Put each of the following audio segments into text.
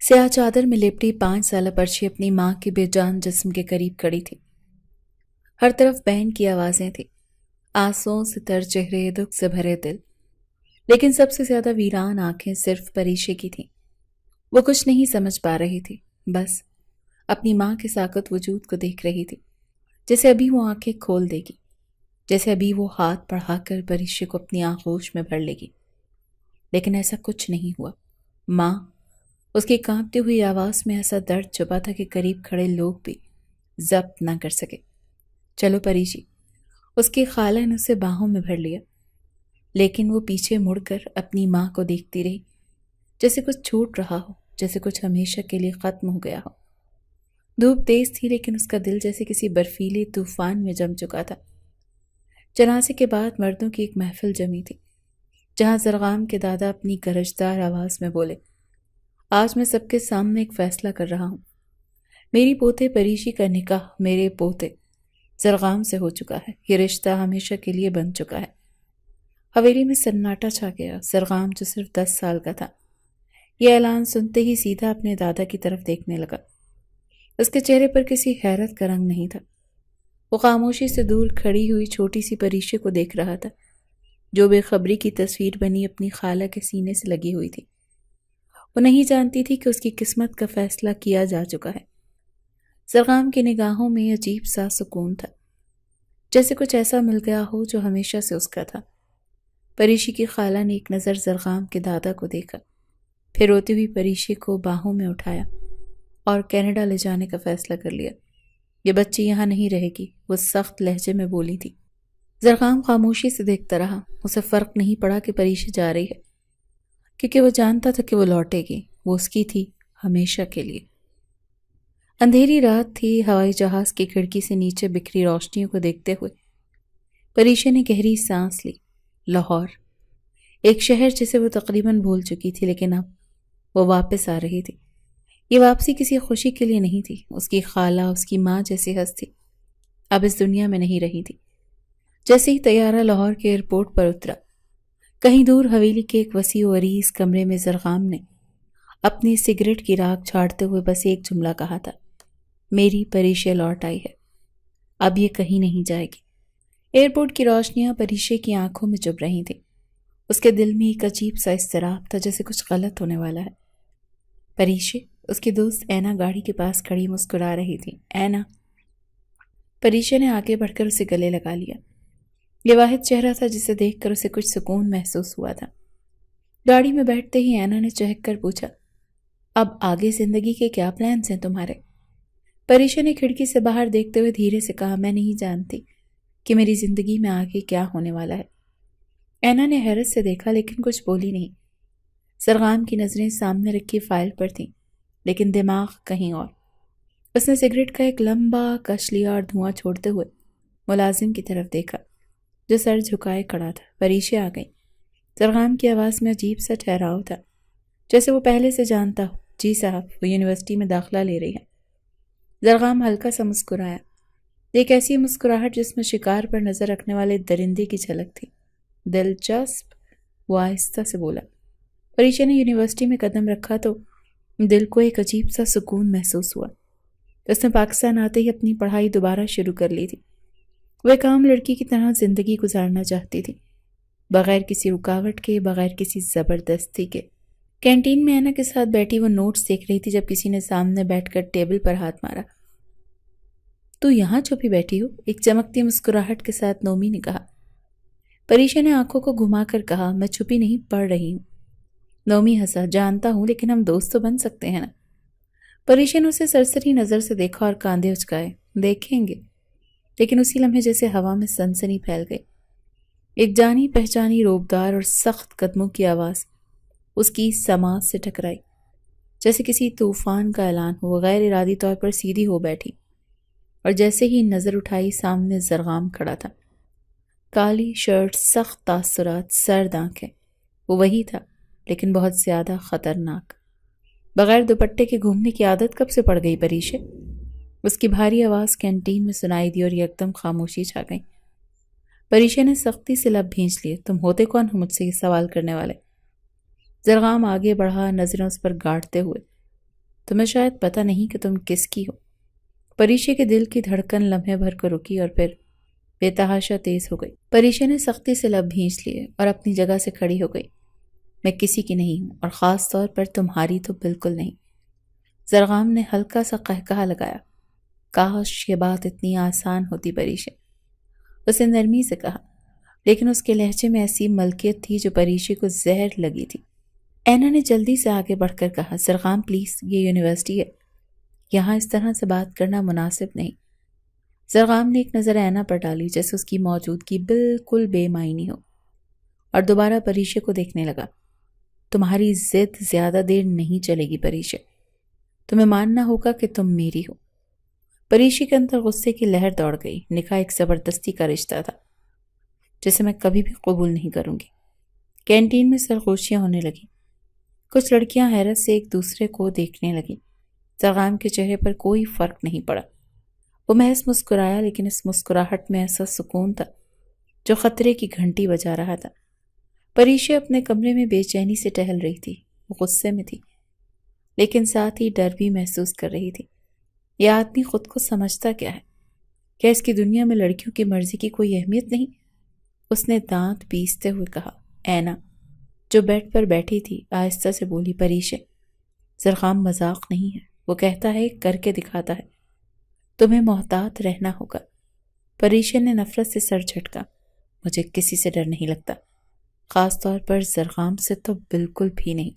سیاہ چادر میں لپٹی 5 سالہ پرچی اپنی ماں کے بے جان جسم کے قریب کھڑی تھی۔ ہر طرف بہن کی آوازیں تھیں، آنسوؤں سے تر چہرے، دکھ سے بھرے دل، لیکن سب سے زیادہ ویران آنکھیں صرف پریشے کی تھیں۔ وہ کچھ نہیں سمجھ پا رہی تھی، بس اپنی ماں کے ساکت وجود کو دیکھ رہی تھی، جیسے ابھی وہ آنکھیں کھول دے گی، جیسے ابھی وہ ہاتھ بڑھا کر پریشے کو اپنی آغوش میں بھر لے گی۔ لیکن ایسا کچھ نہیں ہوا۔ ماں، اس کی کانپتی ہوئی آواز میں ایسا درد چھپا تھا کہ قریب کھڑے لوگ بھی ضبط نہ کر سکے۔ چلو پری جی، اس کی خالہ نے اسے باہوں میں بھر لیا، لیکن وہ پیچھے مڑ کر اپنی ماں کو دیکھتی رہی، جیسے کچھ چھوٹ رہا ہو، جیسے کچھ ہمیشہ کے لیے ختم ہو گیا ہو۔ دھوپ تیز تھی، لیکن اس کا دل جیسے کسی برفیلے طوفان میں جم چکا تھا۔ جنازے کے بعد مردوں کی ایک محفل جمی تھی، جہاں زرغام کے دادا اپنی گرجدار آواز میں بولے، آج میں سب کے سامنے ایک فیصلہ کر رہا ہوں۔ میری پوتے پریشی کا نکاح میرے پوتے زرغام سے ہو چکا ہے۔ یہ رشتہ ہمیشہ کے لیے بن چکا ہے۔ حویلی میں سناٹا چھا گیا۔ زرغام جو صرف 10 سال کا تھا، یہ اعلان سنتے ہی سیدھا اپنے دادا کی طرف دیکھنے لگا۔ اس کے چہرے پر کسی حیرت کا رنگ نہیں تھا۔ وہ خاموشی سے دور کھڑی ہوئی چھوٹی سی پریشے کو دیکھ رہا تھا، جو بے خبری کی تصویر بنی اپنی خالہ کے سینے سے لگی ہوئی تھی۔ وہ نہیں جانتی تھی کہ اس کی قسمت کا فیصلہ کیا جا چکا ہے۔ زرغام کی نگاہوں میں عجیب سا سکون تھا، جیسے کچھ ایسا مل گیا ہو جو ہمیشہ سے اس کا تھا۔ پریشی کی خالہ نے ایک نظر زرغام کے دادا کو دیکھا، پھر روتی ہوئی پریشی کو باہوں میں اٹھایا اور کینیڈا لے جانے کا فیصلہ کر لیا۔ یہ بچی یہاں نہیں رہے گی، وہ سخت لہجے میں بولی تھی۔ زرغام خاموشی سے دیکھتا رہا۔ اسے فرق نہیں پڑا کہ پریشی جا رہی ہے، کیونکہ وہ جانتا تھا کہ وہ لوٹے گی، وہ اس کی تھی ہمیشہ کے لیے۔ اندھیری رات تھی۔ ہوائی جہاز کی کھڑکی سے نیچے بکھری روشنیوں کو دیکھتے ہوئے پریشا نے گہری سانس لی۔ لاہور، ایک شہر جسے وہ تقریباً بھول چکی تھی، لیکن اب وہ واپس آ رہی تھی۔ یہ واپسی کسی خوشی کے لیے نہیں تھی۔ اس کی خالہ، اس کی ماں جیسی ہستی اب اس دنیا میں نہیں رہی تھی۔ جیسے ہی طیارہ لاہور کے ایئرپورٹ پر اترا، کہیں دور حویلی کے ایک وسیع و عریض کمرے میں زرغام نے اپنی سگریٹ کی راکھ جھاڑتے ہوئے بس ایک جملہ کہا تھا، میری پریشے لوٹ آئی ہے، اب یہ کہیں نہیں جائے گی۔ ایئرپورٹ کی روشنیاں پریشے کی آنکھوں میں چبھ رہی تھیں۔ اس کے دل میں ایک عجیب سا اضطراب تھا، جیسے کچھ غلط ہونے والا ہے۔ پریشے، اس کی دوست اینا گاڑی کے پاس کھڑی مسکرا رہی تھی۔ اینا، پریشے نے آگے بڑھ کر اسے گلے لگا لیا۔ یہ واحد چہرہ تھا جسے دیکھ کر اسے کچھ سکون محسوس ہوا تھا۔ گاڑی میں بیٹھتے ہی اینا نے چہک کر پوچھا، اب آگے زندگی کے کیا پلانز ہیں تمہارے؟ پریشا نے کھڑکی سے باہر دیکھتے ہوئے دھیرے سے کہا، میں نہیں جانتی کہ میری زندگی میں آگے کیا ہونے والا ہے۔ اینا نے حیرت سے دیکھا، لیکن کچھ بولی نہیں۔ زرغام کی نظریں سامنے رکھی فائل پر تھیں، لیکن دماغ کہیں اور۔ اس نے سگریٹ کا ایک لمبا کش لیا اور دھواں چھوڑتے ہوئے ملازم کی طرف دیکھا، جو سر جھکائے کھڑا تھا۔ پریشا آ گئی۔ زرغام کی آواز میں عجیب سا ٹھہراؤ تھا، جیسے وہ پہلے سے جانتا ہو۔ جی صاحب، وہ یونیورسٹی میں داخلہ لے رہی ہے۔ زرغام ہلکا سا مسکرایا، ایک ایسی مسکراہٹ جس میں شکار پر نظر رکھنے والے درندے کی جھلک تھی۔ دلچسپ، وہ آہستہ سے بولا۔ پریشا نے یونیورسٹی میں قدم رکھا تو دل کو ایک عجیب سا سکون محسوس ہوا۔ اس نے پاکستان آتے ہی اپنی پڑھائی دوبارہ شروع کر لی تھی۔ وہ ایک عام لڑکی کی طرح زندگی گزارنا چاہتی تھی، بغیر کسی رکاوٹ کے، بغیر کسی زبردستی کے۔ کینٹین میں اینا کے ساتھ بیٹھی وہ نوٹس دیکھ رہی تھی جب کسی نے سامنے بیٹھ کر ٹیبل پر ہاتھ مارا۔ تو یہاں چھپی بیٹھی ہو؟ ایک چمکتی مسکراہٹ کے ساتھ نومی نے کہا۔ پریشا نے آنکھوں کو گھما کر کہا، میں چھپی نہیں، پڑھ رہی ہوں۔ نومی ہنسا، جانتا ہوں، لیکن ہم دوست تو بن سکتے ہیں نا۔ پریشا نے اسے سرسری نظر سے دیکھا اور کاندھے اچکائے۔ دیکھیں گے۔ لیکن اسی لمحے جیسے ہوا میں سنسنی پھیل گئی۔ ایک جانی پہچانی روبدار اور سخت قدموں کی آواز اس کی سماعت سے ٹکرائی، جیسے کسی طوفان کا اعلان ہو۔ غیر ارادی طور پر سیدھی ہو بیٹھی اور جیسے ہی نظر اٹھائی، سامنے زرغام کھڑا تھا۔ کالی شرٹ، سخت تاثرات، سرد آنکھیں۔ وہ وہی تھا، لیکن بہت زیادہ خطرناک۔ بغیر دوپٹے کے گھومنے کی عادت کب سے پڑ گئی پریشے؟ اس کی بھاری آواز کینٹین میں سنائی دی اور یکدم خاموشی چھا گئی۔ پریشا نے سختی سے لب بھینچ لیے، تم ہوتے کون ہو مجھ سے یہ سوال کرنے والے؟ زرغام آگے بڑھا، نظریں اس پر گاڑتے ہوئے۔ تمہیں شاید پتہ نہیں کہ تم کس کی ہو۔ پریشے کے دل کی دھڑکن لمحے بھر کو رکی اور پھر بے تحاشا تیز ہو گئی۔ پریشے نے سختی سے لب بھینچ لیے اور اپنی جگہ سے کھڑی ہو گئی۔ میں کسی کی نہیں ہوں، اور خاص طور پر تمہاری تو بالکل نہیں۔ زرغام نے ہلکا سا قہقہا لگایا۔ کاش یہ بات اتنی آسان ہوتی پریشے، اسے نرمی سے کہا، لیکن اس کے لہجے میں ایسی ملکیت تھی جو پریشے کو زہر لگی تھی۔ اینا نے جلدی سے آگے بڑھ کر کہا، زرغام پلیز، یہ یونیورسٹی ہے، یہاں اس طرح سے بات کرنا مناسب نہیں۔ زرغام نے ایک نظر اینا پر ڈالی جیسے اس کی موجودگی بالکل بے معنی ہو، اور دوبارہ پریشے کو دیکھنے لگا۔ تمہاری ضد زیادہ دیر نہیں چلے گی پریشے، تمہیں ماننا ہوگا کہ تم میری ہو۔ پریشے کے اندر غصے کی لہر دوڑ گئی۔ نکاح ایک زبردستی کا رشتہ تھا جسے میں کبھی بھی قبول نہیں کروں گی۔ کینٹین میں سرگوشیاں ہونے لگیں۔ کچھ لڑکیاں حیرت سے ایک دوسرے کو دیکھنے لگیں۔ زرغام کے چہرے پر کوئی فرق نہیں پڑا۔ وہ محض مسکرایا، لیکن اس مسکراہٹ میں ایسا سکون تھا جو خطرے کی گھنٹی بجا رہا تھا۔ پریشے اپنے کمرے میں بے چینی سے ٹہل رہی تھی۔ وہ غصے میں تھی، لیکن ساتھ ہی ڈر بھی محسوس کر رہی تھی۔ یہ آدمی خود کو سمجھتا کیا ہے؟ کیا اس کی دنیا میں لڑکیوں کی مرضی کی کوئی اہمیت نہیں؟ اس نے دانت پیستے ہوئے کہا۔ اینا جو بیڈ پر بیٹھی تھی آہستہ سے بولی، پریشے، زرغام مذاق نہیں ہے، وہ کہتا ہے کر کے دکھاتا ہے، تمہیں محتاط رہنا ہوگا۔ پریشے نے نفرت سے سر جھٹکا۔ مجھے کسی سے ڈر نہیں لگتا، خاص طور پر زرغام سے تو بالکل بھی نہیں۔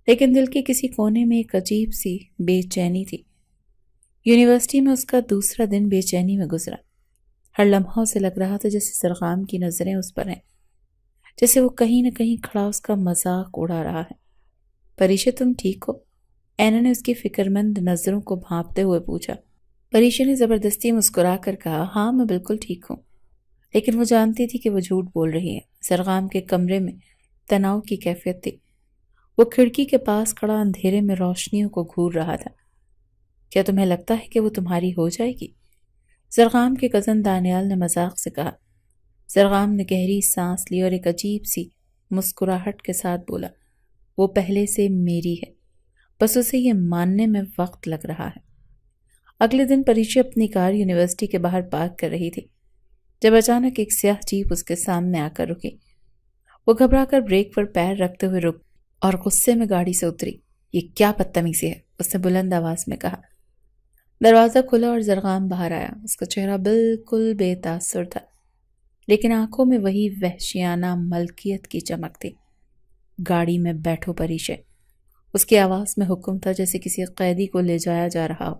لیکن دل کے کسی کونے میں ایک عجیب سی بے چینی تھی۔ یونیورسٹی میں اس کا دوسرا دن بے چینی میں گزرا۔ ہر لمحہ اسے لگ رہا تھا جیسے زرغام کی نظریں اس پر ہیں، جیسے وہ کہیں نہ کہیں کھڑا اس کا مذاق اڑا رہا ہے۔ پریشے تم ٹھیک ہو؟ اینا نے اس کی فکرمند نظروں کو بھانپتے ہوئے پوچھا۔ پریشے نے زبردستی مسکرا کر کہا، ہاں میں بالکل ٹھیک ہوں۔ لیکن وہ جانتی تھی کہ وہ جھوٹ بول رہی ہے۔ زرغام کے کمرے میں تناؤ کی کیفیت تھی۔ وہ کھڑکی کے پاس کھڑا اندھیرے میں روشنیوں کو گھور رہا تھا۔ کیا تمہیں لگتا ہے کہ وہ تمہاری ہو جائے گی؟ زرغام کے کزن دانیال نے مذاق سے کہا۔ زرغام نے گہری سانس لی اور ایک عجیب سی مسکراہٹ کے ساتھ بولا، وہ پہلے سے میری ہے، بس اسے یہ ماننے میں وقت لگ رہا ہے۔ اگلے دن پریشے اپنی کار یونیورسٹی کے باہر پارک کر رہی تھی جب اچانک ایک سیاہ جیپ اس کے سامنے آ کر رکی۔ وہ گھبرا کر بریک پر پیر رکھتے ہوئے رک اور غصے میں گاڑی سے اتری۔ یہ کیا بدتمیزی ہے؟ اس نے بلند آواز میں کہا۔ دروازہ کھلا اور زرغام باہر آیا۔ اس کا چہرہ بالکل بے تاثر تھا، لیکن آنکھوں میں وہی وحشیانہ ملکیت کی چمک تھی۔ گاڑی میں بیٹھو پریشے، اس کی آواز میں حکم تھا جیسے کسی قیدی کو لے جایا جا رہا ہو۔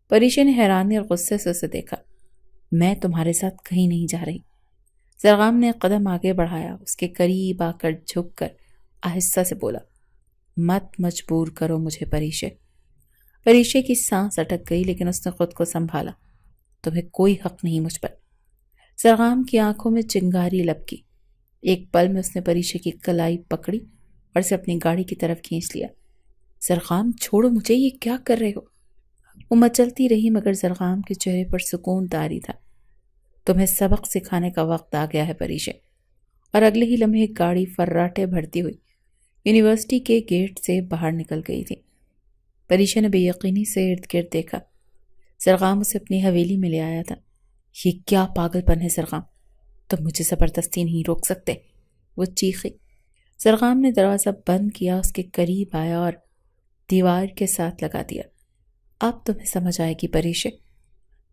پریشے نے حیرانی اور غصے سے اسے دیکھا۔ میں تمہارے ساتھ کہیں نہیں جا رہی۔ زرغام نے ایک قدم آگے بڑھایا، اس کے قریب آ کر جھک کر آہستہ سے بولا، مت مجبور کرو مجھے پریشے۔ پریشے کی سانس اٹک گئی، لیکن اس نے خود کو سنبھالا۔ تمہیں کوئی حق نہیں مجھ پر۔ زرغام کی آنکھوں میں چنگاری لپکی۔ ایک پل میں اس نے پریشے کی کلائی پکڑی اور اسے اپنی گاڑی کی طرف کھینچ لیا۔ زرغام چھوڑو مجھے، یہ کیا کر رہے ہو؟ وہ مچلتی رہی، مگر زرغام کے چہرے پر سکون طاری تھا۔ تمہیں سبق سکھانے کا وقت آ گیا ہے پریشے۔ اور اگلے ہی لمحے گاڑی فراٹے بھرتی ہوئی یونیورسٹی کے گیٹ سے باہر نکل گئی تھی۔ پریشے نے بے یقینی سے ارد گرد دیکھا۔ زرغام اسے اپنی حویلی میں لے آیا تھا۔ یہ کیا پاگل پن ہے زرغام، تم مجھے زبردستی نہیں روک سکتے، وہ چیخی۔ زرغام نے دروازہ بند کیا، اس کے قریب آیا اور دیوار کے ساتھ لگا دیا۔ اب تمہیں سمجھ آئے گی پریشے،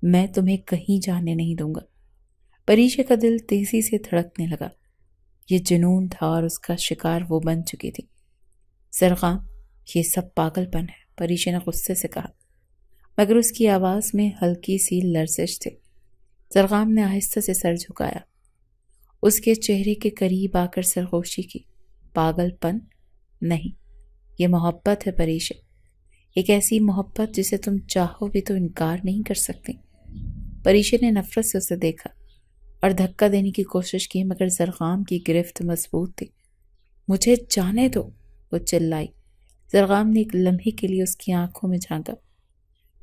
میں تمہیں کہیں جانے نہیں دوں گا۔ پریشے کا دل تیزی سے دھڑکنے لگا۔ یہ جنون تھا اور اس کا شکار وہ بن چکی تھی۔ زرغام، یہ سب پاگل پن ہے، پریشے نے غصے سے کہا، مگر اس کی آواز میں ہلکی سی لرزش تھی۔ زرغام نے آہستہ سے سر جھکایا، اس کے چہرے کے قریب آ کر سرخوشی کی۔ پاگل پن نہیں، یہ محبت ہے پریشے، ایک ایسی محبت جسے تم چاہو بھی تو انکار نہیں کر سکتی۔ پریشے نے نفرت سے اسے دیکھا اور دھکا دینے کی کوشش کی، مگر زرغام کی گرفت مضبوط تھی۔ مجھے جانے دو، وہ چلائی۔ زرغام نے ایک لمحے کے لیے اس کی آنکھوں میں جھانکا،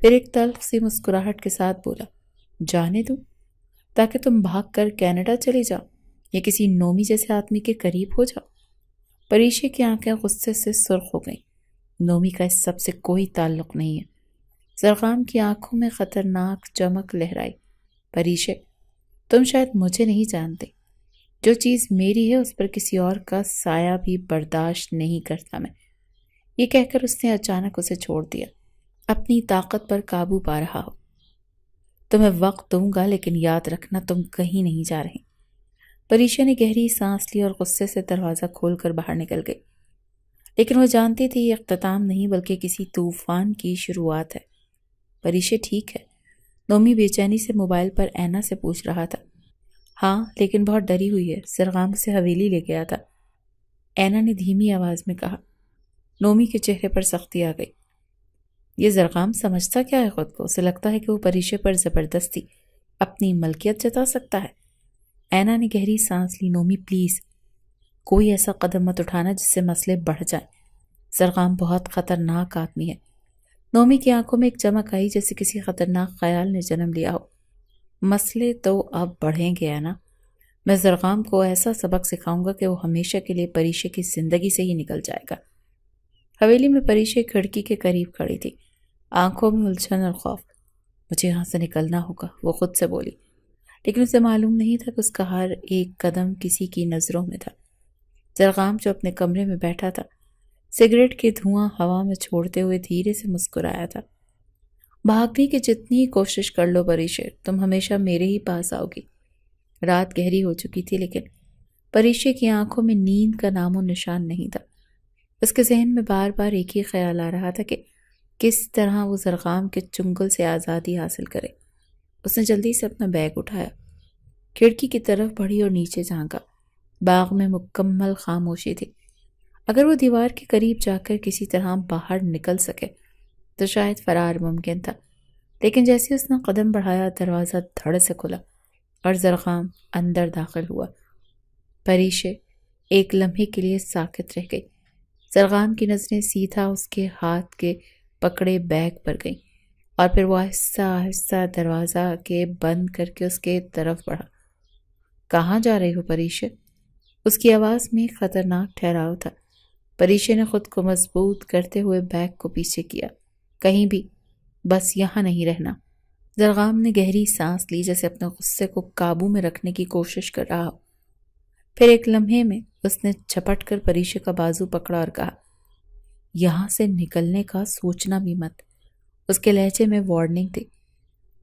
پھر ایک تلخ سی مسکراہٹ کے ساتھ بولا، جانے دوں تاکہ تم بھاگ کر کینیڈا چلی جاؤ یا کسی نومی جیسے آدمی کے قریب ہو جاؤ۔ پریشے کی آنکھیں غصے سے سرخ ہو گئیں۔ نومی کا اس سب سے کوئی تعلق نہیں ہے۔ زرغام کی آنکھوں میں خطرناک چمک لہرائی۔ پریشے، تم شاید مجھے نہیں جانتے۔ جو چیز میری ہے اس پر کسی اور کا سایہ بھی برداشت نہیں کرتا میں۔ یہ کہہ کر اس نے اچانک اسے چھوڑ دیا، اپنی طاقت پر قابو پا رہا ہو۔ تمہیں وقت دوں گا لیکن یاد رکھنا تم کہیں نہیں جا رہے۔ پریشا نے گہری سانس لی اور غصے سے دروازہ کھول کر باہر نکل گئی، لیکن وہ جانتی تھی یہ اختتام نہیں بلکہ کسی طوفان کی شروعات ہے۔ پریشا ٹھیک ہے؟ نومی بے چینی سے موبائل پر اینا سے پوچھ رہا تھا۔ ہاں، لیکن بہت ڈری ہوئی ہے، زرغام سے حویلی لے گیا تھا، اینا نے دھیمی آواز میں کہا۔ نومی کے چہرے پر سختی آ گئی۔ یہ زرغام سمجھتا کیا ہے خود کو؟ اسے لگتا ہے کہ وہ پریشے پر زبردستی اپنی ملکیت جتا سکتا ہے۔ اینا نے گہری سانس لی۔ نومی پلیز، کوئی ایسا قدم مت اٹھانا جس سے مسئلے بڑھ جائیں۔ زرغام بہت خطرناک آدمی ہے۔ نومی کی آنکھوں میں ایک چمک آئی جیسے کسی خطرناک خیال نے جنم لیا ہو۔ مسئلے تو اب بڑھیں گے نا۔ میں زرغام کو ایسا سبق سکھاؤں گا کہ وہ ہمیشہ کے لیے پریشے کی زندگی سے ہی نکل جائے گا۔ حویلی میں پریشے کھڑکی کے قریب کھڑی تھی، آنکھوں میں الجھن اور خوف۔ مجھے یہاں سے نکلنا ہوگا، وہ خود سے بولی، لیکن اسے معلوم نہیں تھا کہ اس کا ہر ایک قدم کسی کی نظروں میں تھا۔ زرغام جو اپنے کمرے میں بیٹھا تھا، سگریٹ کے دھواں ہوا میں چھوڑتے ہوئے دھیرے سے مسکرایا تھا۔ بھاگنے کی جتنی کوشش کر لو پریشے، تم ہمیشہ میرے ہی پاس آؤ گی۔ رات گہری ہو چکی تھی لیکن پریشے کی آنکھوں میں نیند کا نام و نشان نہیں تھا۔ اس کے ذہن میں بار بار ایک ہی خیال آ رہا تھا کہ کس طرح وہ زرغام کے چنگل سے آزادی حاصل کرے۔ اس نے جلدی سے اپنا بیگ اٹھایا، کھڑکی کی طرف بڑھی اور نیچے جھانکا۔ باغ میں مکمل خاموشی تھی۔ اگر وہ دیوار کے قریب جا کر کسی طرح باہر نکل سکے تو شاید فرار ممکن تھا، لیکن جیسے اس نے قدم بڑھایا دروازہ دھڑ سے کھلا اور زرغام اندر داخل ہوا۔ پریشے ایک لمحے کے لیے ساکت رہ گئی۔ زرغام کی نظریں سیدھا اس کے ہاتھ کے پکڑے بیگ پر گئیں اور پھر وہ آہستہ آہستہ دروازہ کے بند کر کے اس کے طرف بڑھا۔ کہاں جا رہی ہو پریشے؟ اس کی آواز میں خطرناک ٹھہراؤ تھا۔ پریشے نے خود کو مضبوط کرتے ہوئے بیگ کو پیچھے کیا۔ کہیں بھی، بس یہاں نہیں رہنا۔ زرغام نے گہری سانس لی جیسے اپنے غصے کو قابو میں رکھنے کی کوشش کر رہا ہو۔ پھر ایک لمحے میں اس نے جھپٹ کر پریشے کا بازو پکڑا اور کہا، یہاں سے نکلنے کا سوچنا بھی مت۔ اس کے لہجے میں وارننگ تھی۔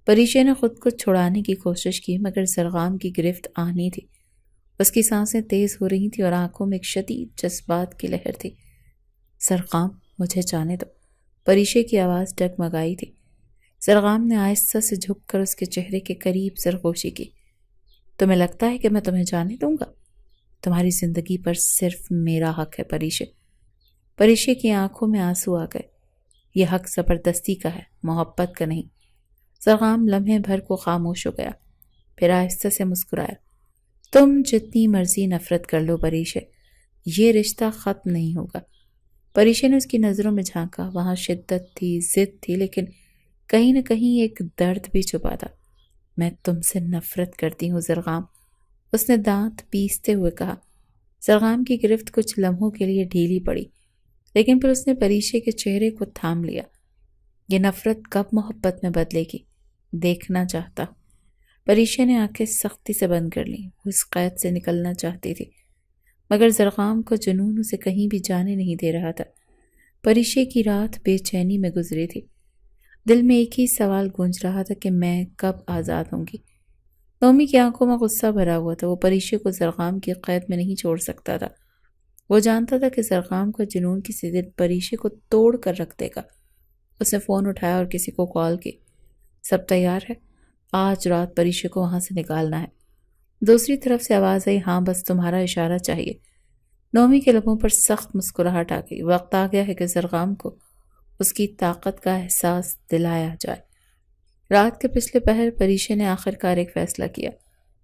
پریشے نے خود کو چھڑانے کی کوشش کی مگر زرغام کی گرفت آنی تھی۔ اس کی سانسیں تیز ہو رہی تھیں اور آنکھوں میں ایک شدید جذبات کی لہر تھی۔ زرغام، مجھے جانے دو۔ پریشے کی آواز ڈگمگائی تھی۔ زرغام نے آہستہ سے جھک کر اس کے چہرے کے قریب سرگوشی کی۔ تمہیں لگتا ہے کہ میں تمہیں جانے دوں گا؟ تمہاری زندگی پر صرف میرا حق ہے پریشے۔ پریشے کی آنکھوں میں آنسو آ گئے۔ یہ حق زبردستی کا ہے، محبت کا نہیں۔ زرغام لمحے بھر کو خاموش ہو گیا، پھر آہستہ سے مسکرایا۔ تم جتنی مرضی نفرت کر لو پریشے، یہ رشتہ ختم نہیں ہوگا۔ پریشے نے اس کی نظروں میں جھانکا۔ وہاں شدت تھی، ضد تھی، لیکن کہیں نہ کہیں ایک درد بھی چھپا تھا۔ میں تم سے نفرت کرتی ہوں زرغام، اس نے دانت پیستے ہوئے کہا۔ زرغام کی گرفت کچھ لمحوں کے لیے ڈھیلی پڑی، لیکن پھر اس نے پریشے کے چہرے کو تھام لیا۔ یہ نفرت کب محبت میں بدلے گی؟ دیکھنا چاہتا۔ پریشے نے آنکھیں سختی سے بند کر لیں۔ وہ اس قید سے نکلنا چاہتی تھی مگر زرغام کو جنون اسے کہیں بھی جانے نہیں دے رہا تھا۔ پریشے کی رات بے چینی میں گزری تھی۔ دل میں ایک ہی سوال گونج رہا تھا کہ میں کب آزاد ہوں گی۔ نومی کی آنکھوں میں غصہ بھرا ہوا تھا۔ وہ پریشے کو زرغام کی قید میں نہیں چھوڑ سکتا تھا۔ وہ جانتا تھا کہ زرغام کا جنون کسی دن پریشے کو توڑ کر رکھ دے گا۔ اس نے فون اٹھایا اور کسی کو کال کی۔ سب تیار ہے؟ آج رات پریشے کو وہاں سے نکالنا ہے۔ دوسری طرف سے آواز آئی، ہاں بس تمہارا اشارہ چاہیے۔ نومی کے لبوں پر سخت مسکراہٹ آ گئی۔ وقت آ گیا ہے کہ زرغام کو اس کی طاقت کا احساس دلایا جائے۔ رات کے پچھلے پہر پریشے نے آخرکار ایک فیصلہ کیا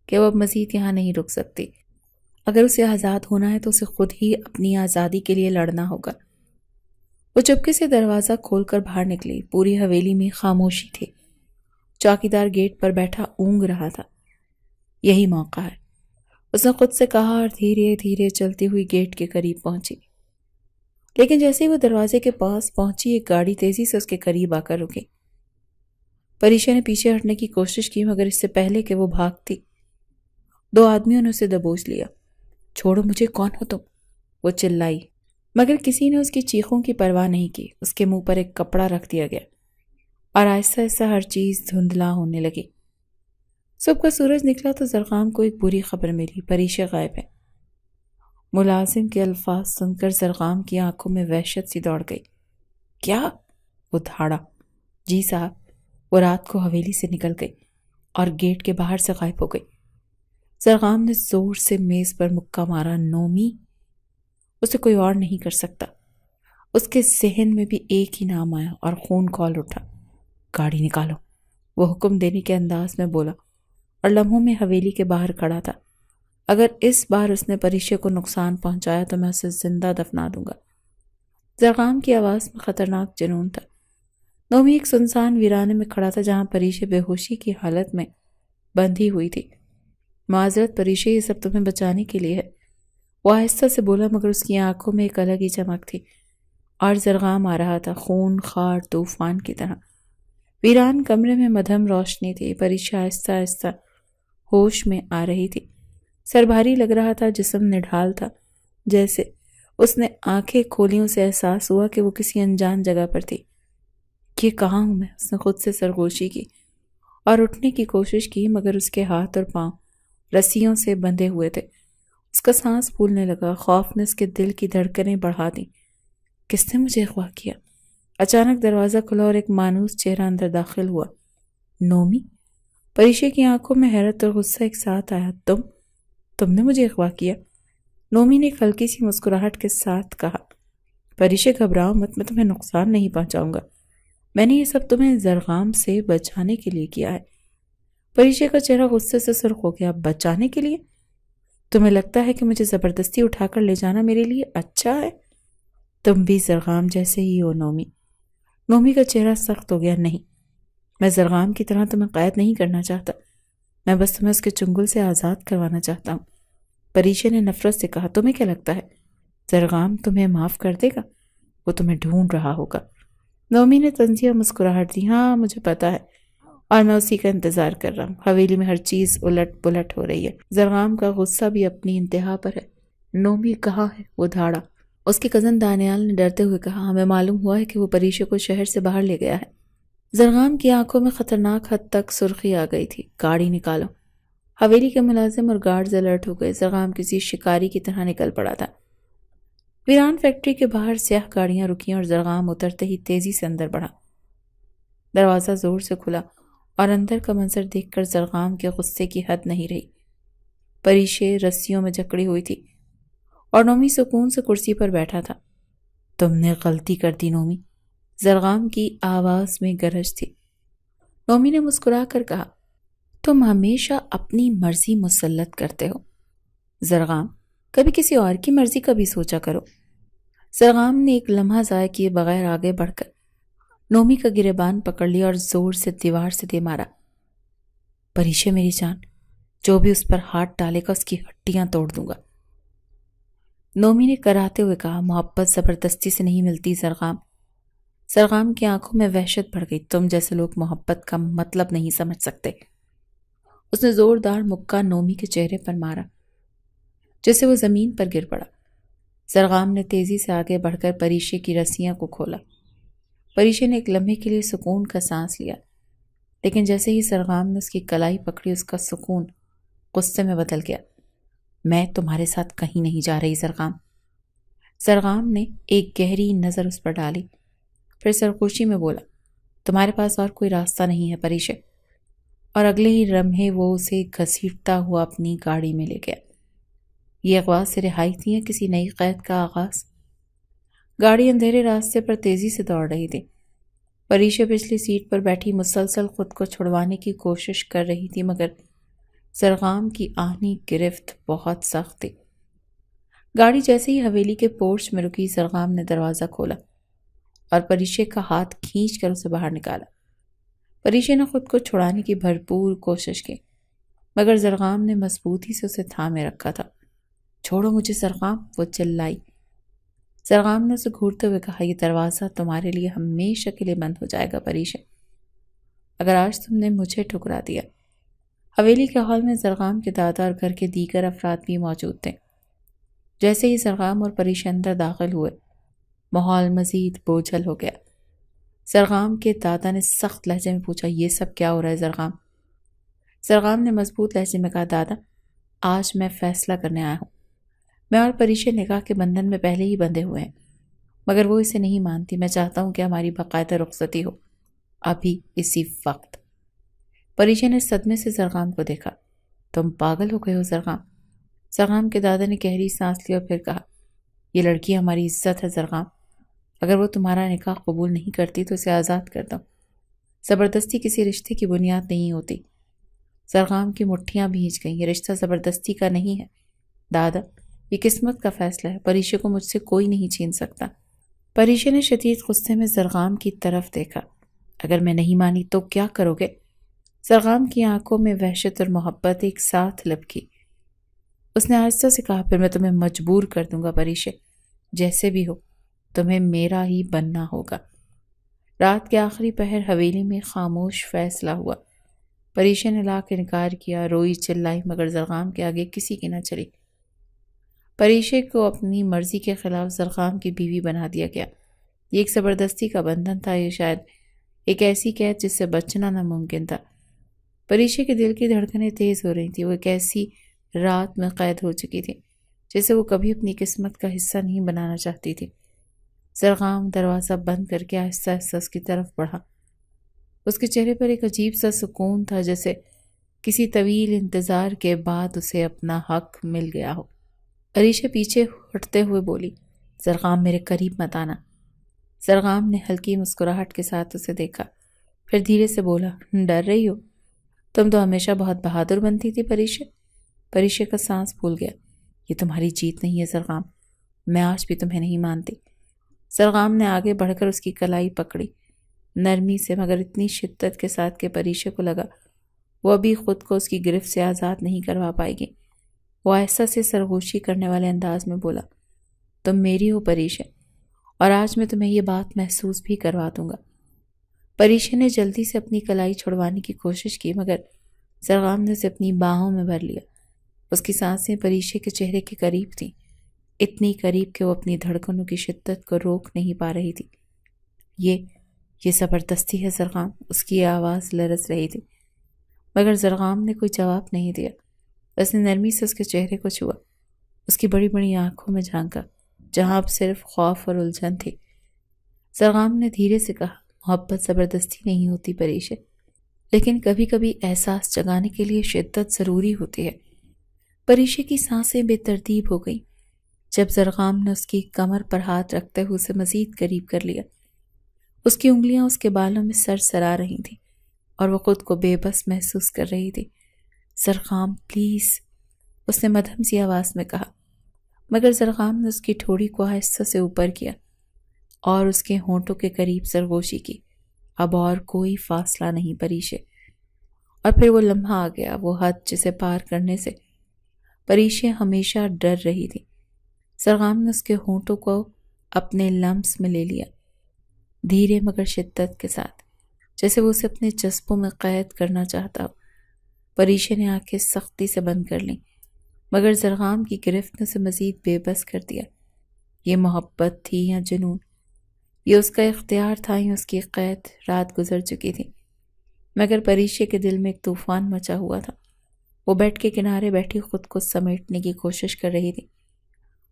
کہ وہ اب مزید یہاں نہیں رک سکتی۔ اگر اسے آزاد ہونا ہے تو اسے خود ہی اپنی آزادی کے لیے لڑنا ہوگا۔ وہ چپکے سے دروازہ کھول کر باہر نکلی۔ پوری حویلی میں خاموشی تھی۔ چوکیدار گیٹ پر بیٹھا اونگ رہا تھا۔ یہی موقع ہے، اس نے خود سے کہا اور دھیرے دھیرے چلتی ہوئی گیٹ کے قریب پہنچی۔ لیکن جیسے ہی وہ دروازے کے پاس پہنچی ایک گاڑی تیزی سے اس کے قریب آ کر رکی۔ پریشا نے پیچھے ہٹنے کی کوشش کی مگر اس سے پہلے کہ وہ بھاگتی 2 آدمیوں نے اسے دبوچ لیا۔ چھوڑو مجھے، کون ہو تم؟ وہ چلائی، مگر کسی نے اس کی چیخوں کی پرواہ نہیں کی۔ اس کے منہ پر ایک کپڑا رکھ دیا گیا اور آہستہ آہستہ ہر چیز دھندلا ہونے لگی۔ صبح کا سورج نکلا تو زرغام کو ایک بری خبر ملی، پریشا غائب ہے۔ ملازم کے الفاظ سن کر زرغام کی آنکھوں میں وحشت سی دوڑ گئی۔ کیا؟ وہ دھاڑا۔ جی صاحب، وہ رات کو حویلی سے نکل گئی اور گیٹ کے باہر سے غائب ہو گئی۔ زرغام نے زور سے میز پر مکہ مارا۔ نومی؟ اسے کوئی اور نہیں کر سکتا۔ اس کے ذہن میں بھی ایک ہی نام آیا اور خون کھول اٹھا۔ گاڑی نکالو، وہ حکم دینے کے انداز میں بولا اور لمحوں میں حویلی کے باہر کھڑا تھا۔ اگر اس بار اس نے پریشا کو نقصان پہنچایا تو میں اسے زندہ دفنا دوں گا۔ زرغام کی آواز میں خطرناک جنون تھا۔ نومی ایک سنسان ویرانے میں کھڑا تھا جہاں پریشا بے ہوشی کی حالت میں بندھی ہوئی تھی۔ معذرت پریشا، یہ سب تمہیں بچانے کے لیے ہے، وہ آہستہ سے بولا، مگر اس کی آنکھوں میں ایک الگ ہی چمک تھی اور زرغام آ رہا تھا، خون خار طوفان کی طرح۔ ویران کمرے میں مدھم روشنی تھی۔ پریشا آہستہ آہستہ ہوش میں آ رہی تھی۔ سر بھاری لگ رہا تھا، جسم نڈھال تھا۔ جیسے اس نے آنکھیں کھولیوں سے احساس ہوا کہ وہ کسی انجان جگہ پر تھی۔ یہ کہاں ہوں میں؟ اس نے خود سے سرگوشی کی اور اٹھنے کی کوشش کی، مگر اس کے ہاتھ اور پاؤں رسیوں سے بندھے ہوئے تھے۔ اس کا سانس پھولنے لگا۔ خوف نے اس کے دل کی دھڑکنیں بڑھا دیں۔ کس نے مجھے اغوا کیا؟ اچانک دروازہ کھلا اور ایک مانوس چہرہ اندر داخل ہوا۔ نومی؟ پریشا کی آنکھوں میں حیرت اور غصہ ایک ساتھ آیا۔ تم نے مجھے اغوا کیا؟ نومی نے ایک ہلکی سی مسکراہٹ کے ساتھ کہا۔ پریشا گھبراؤ مت، میں تمہیں نقصان نہیں پہنچاؤں گا۔ میں نے یہ سب تمہیں زرغام سے بچانے کے لیے کیا ہے۔ پریشا کا چہرہ غصے سے سرخ ہو گیا۔ بچانے کے لیے؟ تمہیں لگتا ہے کہ مجھے زبردستی اٹھا کر لے جانا میرے لیے اچھا ہے؟ تم بھی زرغام جیسے ہی ہو نومی۔ نومی کا چہرہ سخت ہو گیا۔ نہیں، میں زرغام کی طرح تمہیں قید نہیں کرنا چاہتا، میں بس تمہیں اس کے چنگل سے آزاد کروانا چاہتا ہوں۔ پریشا نے نفرت سے کہا۔ تمہیں کیا لگتا ہے زرغام تمہیں معاف کر دے گا؟ وہ تمہیں ڈھونڈ رہا ہوگا۔ نومی نے طنزیہ مسکراہٹ دی۔ ہاں مجھے پتا ہے، اور میں اسی کا انتظار کر رہا ہوں۔ حویلی میں ہر چیز الٹ پلٹ ہو رہی ہے۔ زرغام کا غصہ بھی اپنی انتہا پر ہے۔ نومی کہاں ہے؟ وہ دھاڑا۔ اس کے کزن دانیال نے ڈرتے ہوئے کہا۔ ہمیں معلوم ہوا ہے کہ وہ پریشا کو شہر سے باہر لے گیا ہے۔ زرغام کی آنکھوں میں خطرناک حد تک سرخی آ گئی تھی۔ گاڑی نکالو۔ حویلی کے ملازم اور گارڈز الرٹ ہو گئے۔ زرغام کسی شکاری کی طرح نکل پڑا تھا۔ ویران فیکٹری کے باہر سیاہ گاڑیاں رکیں اور زرغام اترتے ہی تیزی سے اندر بڑھا۔ دروازہ زور سے کھلا اور اندر کا منظر دیکھ کر زرغام کے غصے کی حد نہیں رہی۔ پریشا رسیوں میں جکڑی ہوئی تھی اور نومی سکون سے کرسی پر بیٹھا تھا۔ تم نے غلطی کر دی نومی، زرغام کی آواز میں گرج تھی۔ نومی نے مسکرا کر کہا، تم ہمیشہ اپنی مرضی مسلط کرتے ہو زرغام، کبھی کسی اور کی مرضی کا بھی سوچا کرو۔ زرغام نے ایک لمحہ ضائع کیے بغیر آگے بڑھ کر نومی کا گریبان پکڑ لیا اور زور سے دیوار سے دے مارا۔ پریشا میری جان، جو بھی اس پر ہاتھ ڈالے گا اس کی ہڈیاں توڑ دوں گا۔ نومی نے کراتے ہوئے کہا۔ محبت زبردستی سے نہیں ملتی زرغام۔ زرغام کی آنکھوں میں وحشت بڑھ گئی۔ تم جیسے لوگ محبت کا مطلب نہیں سمجھ سکتے۔ اس نے زوردار مکہ نومی کے چہرے پر مارا جسے وہ زمین پر گر پڑا۔ زرغام نے تیزی سے آگے بڑھ کر پریشا کی رسیاں کو کھولا۔ پریشا نے ایک لمحے کے لیے سکون کا سانس لیا، لیکن جیسے ہی زرغام نے اس کی کلائی پکڑی اس کا سکون غصے میں بدل گیا۔ میں تمہارے ساتھ کہیں نہیں جا رہی زرغام۔ زرغام نے ایک گہری نظر اس پر ڈالی، پھر سرخوشی میں بولا، تمہارے پاس اور کوئی راستہ نہیں ہے پریشا، اور اگلے ہی لمحے وہ اسے گھسیٹتا ہوا اپنی گاڑی میں لے گیا۔ یہ اغوا سے رہائی تھی یا کسی نئی قید کا آغاز؟ گاڑی اندھیرے راستے پر تیزی سے دوڑ رہی تھی۔ پریشا پچھلی سیٹ پر بیٹھی مسلسل خود کو چھڑوانے کی کوشش کر رہی تھی، مگر زرغام کی آہنی گرفت بہت سخت تھی۔ گاڑی جیسے ہی حویلی کے پورچ میں رکی، زرغام نے دروازہ کھولا اور پریشا کا ہاتھ کھینچ کر اسے باہر نکالا۔ پریشا نے خود کو چھڑانے کی بھرپور کوشش کی، مگر زرغام نے مضبوطی سے اسے تھامے رکھا تھا۔ چھوڑو مجھے زرغام، وہ چلائی۔ زرغام نے اسے گھورتے ہوئے کہا، یہ دروازہ تمہارے لیے ہمیشہ کے لیے بند ہو جائے گا پریشے، اگر آج تم نے مجھے ٹھکرا دیا۔ حویلی کے ہال میں زرغام کے دادا اور گھر کے دیگر افراد بھی موجود تھے۔ جیسے ہی زرغام اور پریشے اندر داخل ہوئے، ماحول مزید بوجھل ہو گیا۔ زرغام کے دادا نے سخت لہجے میں پوچھا، یہ سب کیا ہو رہا ہے زرغام؟ زرغام نے مضبوط لہجے میں کہا، دادا آج میں فیصلہ کرنے آیا ہوں۔ میں اور پریشے نکاح کے بندھن میں پہلے ہی بندھے ہوئے ہیں، مگر وہ اسے نہیں مانتی۔ میں چاہتا ہوں کہ ہماری باقاعدہ رخصتی ہو، ابھی اسی وقت۔ پریشے نے صدمے سے زرغام کو دیکھا۔ تم پاگل ہو گئے ہو زرغام؟ زرغام کے دادا نے گہری سانس لی اور پھر کہا، یہ لڑکی ہماری عزت ہے زرغام، اگر وہ تمہارا نکاح قبول نہیں کرتی تو اسے آزاد کر دو۔ زبردستی کسی رشتے کی بنیاد نہیں ہوتی۔ زرغام کی مٹھیاں بھیج گئیں۔ یہ رشتہ زبردستی کا نہیں ہے دادا، یہ قسمت کا فیصلہ ہے، پریشے کو مجھ سے کوئی نہیں چھین سکتا۔ پریشے نے شدید غصے میں زرغام کی طرف دیکھا۔ اگر میں نہیں مانی تو کیا کرو گے؟ زرغام کی آنکھوں میں وحشت اور محبت ایک ساتھ لبکی۔ اس نے آہستہ سے کہا، پھر میں تمہیں مجبور کر دوں گا پریشے، جیسے بھی ہو تمہیں میرا ہی بننا ہوگا۔ رات کے آخری پہر حویلی میں خاموش فیصلہ ہوا۔ پریشے نے لا کے انکار کیا، روئی چلائی، مگر زرغام کے آگے کسی کی نہ چلی۔ پریشے کو اپنی مرضی کے خلاف زرغام کی بیوی بنا دیا گیا۔ یہ ایک زبردستی کا بندھن تھا، یہ شاید ایک ایسی قید جس سے بچنا ناممکن تھا۔ پریشے کے دل کی دھڑکنیں تیز ہو رہی تھیں۔ وہ ایک ایسی رات میں قید ہو چکی تھی جسے وہ کبھی اپنی قسمت کا حصہ نہیں بنانا چاہتی تھی۔ زرغام دروازہ بند کر کے آہستہ آہستہ اس کی طرف بڑھا۔ اس کے چہرے پر ایک عجیب سا سکون تھا، جیسے کسی طویل انتظار کے بعد اسے اپنا حق مل گیا ہو۔ پریشے پیچھے ہٹتے ہوئے بولی، زرغام میرے قریب مت آنا۔ زرغام نے ہلکی مسکراہٹ کے ساتھ اسے دیکھا، پھر دھیرے سے بولا، ڈر رہی ہو؟ تم تو ہمیشہ بہت بہادر بنتی تھی پریشے۔ پریشے کا سانس پھول گیا۔ یہ تمہاری جیت نہیں ہے زرغام، میں آج بھی تمہیں نہیں مانتی۔ زرغام نے آگے بڑھ کر اس کی کلائی پکڑی، نرمی سے مگر اتنی شدت کے ساتھ کہ پریشے کو لگا وہ ابھی خود کو اس کی گرفت سے آزاد نہیں کروا پائے گی۔ وہ ایسا سے سرگوشی کرنے والے انداز میں بولا، تم میری ہو پریشے، اور آج میں تمہیں یہ بات محسوس بھی کروا دوں گا۔ پریشے نے جلدی سے اپنی کلائی چھڑوانے کی کوشش کی، مگر زرغام نے اسے اپنی باہوں میں بھر لیا۔ اس کی سانسیں پریشے کے چہرے کے قریب تھیں، اتنی قریب کہ وہ اپنی دھڑکنوں کی شدت کو روک نہیں پا رہی تھی۔ یہ زبردستی ہے زرغام، اس کی آواز لرز رہی تھی، مگر زرغام نے کوئی جواب نہیں دیا۔ اس نے نرمی سے اس کے چہرے کو چھوا، اس کی بڑی بڑی آنکھوں میں جھانکا جہاں اب صرف خوف اور الجھن تھی۔ زرغام نے دھیرے سے کہا، محبت زبردستی نہیں ہوتی پریشے، لیکن کبھی کبھی احساس جگانے کے لیے شدت ضروری ہوتی ہے۔ پریشے کی سانسیں بے ترتیب ہو گئیں جب زرغام نے اس کی کمر پر ہاتھ رکھتے ہوئے اسے مزید قریب کر لیا۔ اس کی انگلیاں اس کے بالوں میں سرسرا رہی تھیں اور وہ خود کو بے بس محسوس کر رہی تھی۔ زرغام پلیز، اس نے مدھم سی آواز میں کہا، مگر زرغام نے اس کی ٹھوڑی کو آہستہ سے اوپر کیا اور اس کے ہونٹوں کے قریب سرگوشی کی۔ اب اور کوئی فاصلہ نہیں پریشے۔ اور پھر وہ لمحہ آ گیا، وہ حد جسے پار کرنے سے پریشے ہمیشہ ڈر رہی تھی۔ زرغام نے اس کے ہونٹوں کو اپنے لمس میں لے لیا، دھیرے مگر شدت کے ساتھ، جیسے وہ اسے اپنے جذبوں میں قید کرنا چاہتا ہو۔ پریشے نے آنکھیں سختی سے بند کر لیں، مگر زرغام کی گرفت نے اسے مزید بے بس کر دیا۔ یہ محبت تھی یا جنون؟ یہ اس کا اختیار تھا یا اس کی قید؟ رات گزر چکی تھی، مگر پریشے کے دل میں ایک طوفان مچا ہوا تھا۔ وہ بیڈ کے کنارے بیٹھی خود کو سمیٹنے کی کوشش کر رہی تھی،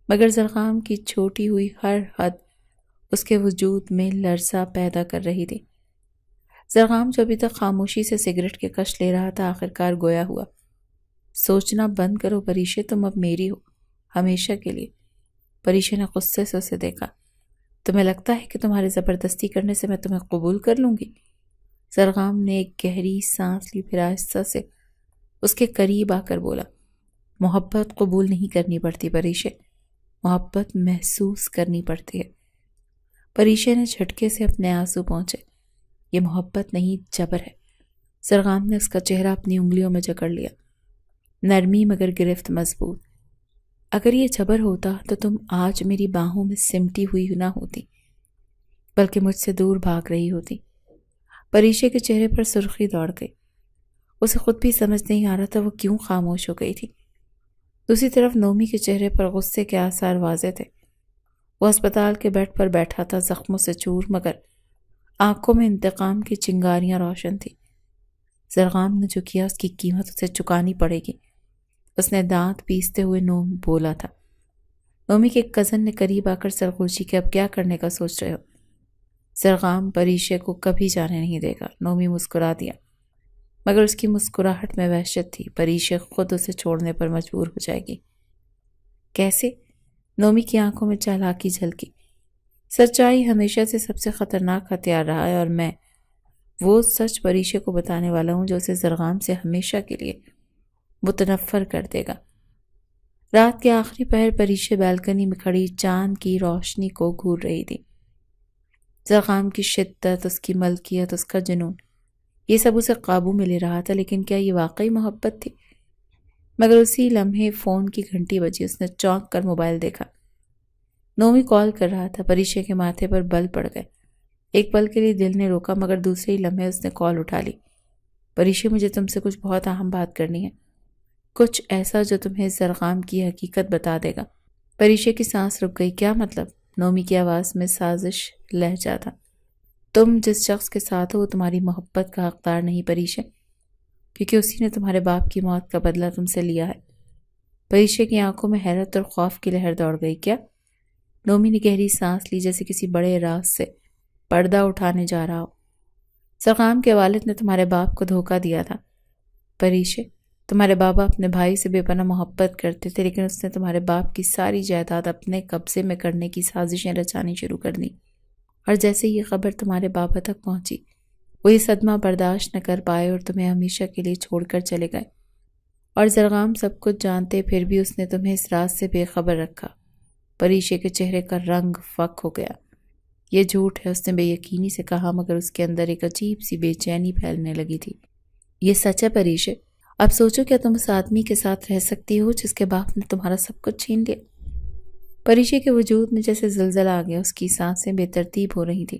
مگر زرغام کی چھوٹی ہوئی ہر حد اس کے وجود میں لرزہ پیدا کر رہی تھی۔ زرغام جو ابھی تک خاموشی سے سگریٹ کے کش لے رہا تھا، آخرکار گویا ہوا، سوچنا بند کرو پریشے، تم اب میری ہو، ہمیشہ کے لیے۔ پریشے نے غصے سے اسے دیکھا، تمہیں لگتا ہے کہ تمہارے زبردستی کرنے سے میں تمہیں قبول کر لوں گی؟ زرغام نے ایک گہری سانس لی، پھر آہستہ سے اس کے قریب آ کر بولا، محبت قبول نہیں کرنی پڑتی پریشے، محبت محسوس کرنی پڑتی ہے۔ پریشے نے جھٹکے سے اپنے آنسو پہنچے، یہ محبت نہیں جبر ہے۔ زرغام نے اس کا چہرہ اپنی انگلیوں میں جکڑ لیا، نرمی مگر گرفت مضبوط۔ اگر یہ جبر ہوتا تو تم آج میری باہوں میں سمٹی ہوئی نہ ہوتی بلکہ مجھ سے دور بھاگ رہی ہوتی۔ پریشے کے چہرے پر سرخی دوڑ گئی۔ اسے خود بھی سمجھ نہیں آ رہا تھا وہ کیوں خاموش ہو گئی تھی۔ دوسری طرف نومی کے چہرے پر غصے کے آثار واضح تھے۔ وہ اسپتال کے بیڈ پر بیٹھا تھا، زخموں سے چور، مگر آنکھوں میں انتقام کی چنگاریاں روشن تھی۔ زرغام نے جو کیا اس کی قیمت اسے چکانی پڑے گی۔ اس نے دانت پیستے ہوئے نوم بولا تھا۔ نومی کے ایک کزن نے قریب آ کر سرگوشی کہ اب کیا کرنے کا سوچ رہے ہو؟ زرغام پریشے کو کبھی جانے نہیں دے گا۔ نومی مسکرا دیا، مگر اس کی مسکراہٹ میں وحشت تھی۔ پریشے خود اسے چھوڑنے پر مجبور ہو جائے گی۔ کیسے؟ نومی کی آنکھوں میں چالاکی جھلکی۔ سچائی ہمیشہ سے سب سے خطرناک ہتھیار رہا ہے، اور میں وہ سچ پریشے کو بتانے والا ہوں جو اسے زرغام سے ہمیشہ کے لیے متنفر کر دے گا۔ رات کے آخری پہر پریشے بالکنی میں کھڑی چاند کی روشنی کو گھور رہی تھی۔ زرغام کی شدت، اس کی ملکیت، اس کا جنون، یہ سب اسے قابو میں لے رہا تھا، لیکن کیا یہ واقعی محبت تھی؟ مگر اسی لمحے فون کی گھنٹی بجی۔ اس نے چونک کر موبائل دیکھا۔ نومی کال کر رہا تھا۔ پریشے کے ماتھے پر بل پڑ گئے۔ ایک پل کے لیے دل نے روکا، مگر دوسرے ہی لمحے اس نے کال اٹھا لی۔ پریشے، مجھے تم سے کچھ بہت اہم بات کرنی ہے، کچھ ایسا جو تمہیں زرغام کی حقیقت بتا دے گا۔ پریشے کی سانس رک گئی۔ کیا مطلب؟ نومی کی آواز میں سازش لہجہ تھا۔ تم جس شخص کے ساتھ ہو وہ تمہاری محبت کا حقدار نہیں پریشے، کیونکہ اسی نے تمہارے باپ کی موت کا بدلہ تم سے لیا ہے۔ پریشے کی آنکھوں میں حیرت اور خوف کی لہر دوڑ گئی۔ کیا؟ نومی نے گہری سانس لی، جیسے کسی بڑے راز سے پردہ اٹھانے جا رہا ہو۔ زرغام کے والد نے تمہارے باپ کو دھوکہ دیا تھا پریشے۔ تمہارے بابا اپنے بھائی سے بے پناہ محبت کرتے تھے، لیکن اس نے تمہارے باپ کی ساری جائیداد اپنے قبضے میں کرنے کی سازشیں رچانی شروع کر دیں، اور جیسے یہ خبر تمہارے بابا تک پہنچی وہ یہ صدمہ برداشت نہ کر پائے اور تمہیں ہمیشہ کے لیے چھوڑ کر چلے گئے۔ اور زرغام سب کچھ جانتے پھر بھی اس نے تمہیں اس راز سے بے خبر رکھا۔ پریشے کے چہرے کا رنگ فک ہو گیا۔ یہ جھوٹ ہے، اس نے بے یقینی سے کہا، مگر اس کے اندر ایک عجیب سی بے چینی پھیلنے لگی تھی۔ یہ سچ ہے پریشے؟ اب سوچو، کیا تم اس آدمی کے ساتھ رہ سکتی ہو جس کے باپ نے تمہارا سب کچھ چھین لیا؟ پریشے کے وجود میں جیسے زلزلہ آ گیا۔ اس کی سانسیں بے ترتیب ہو رہی تھی۔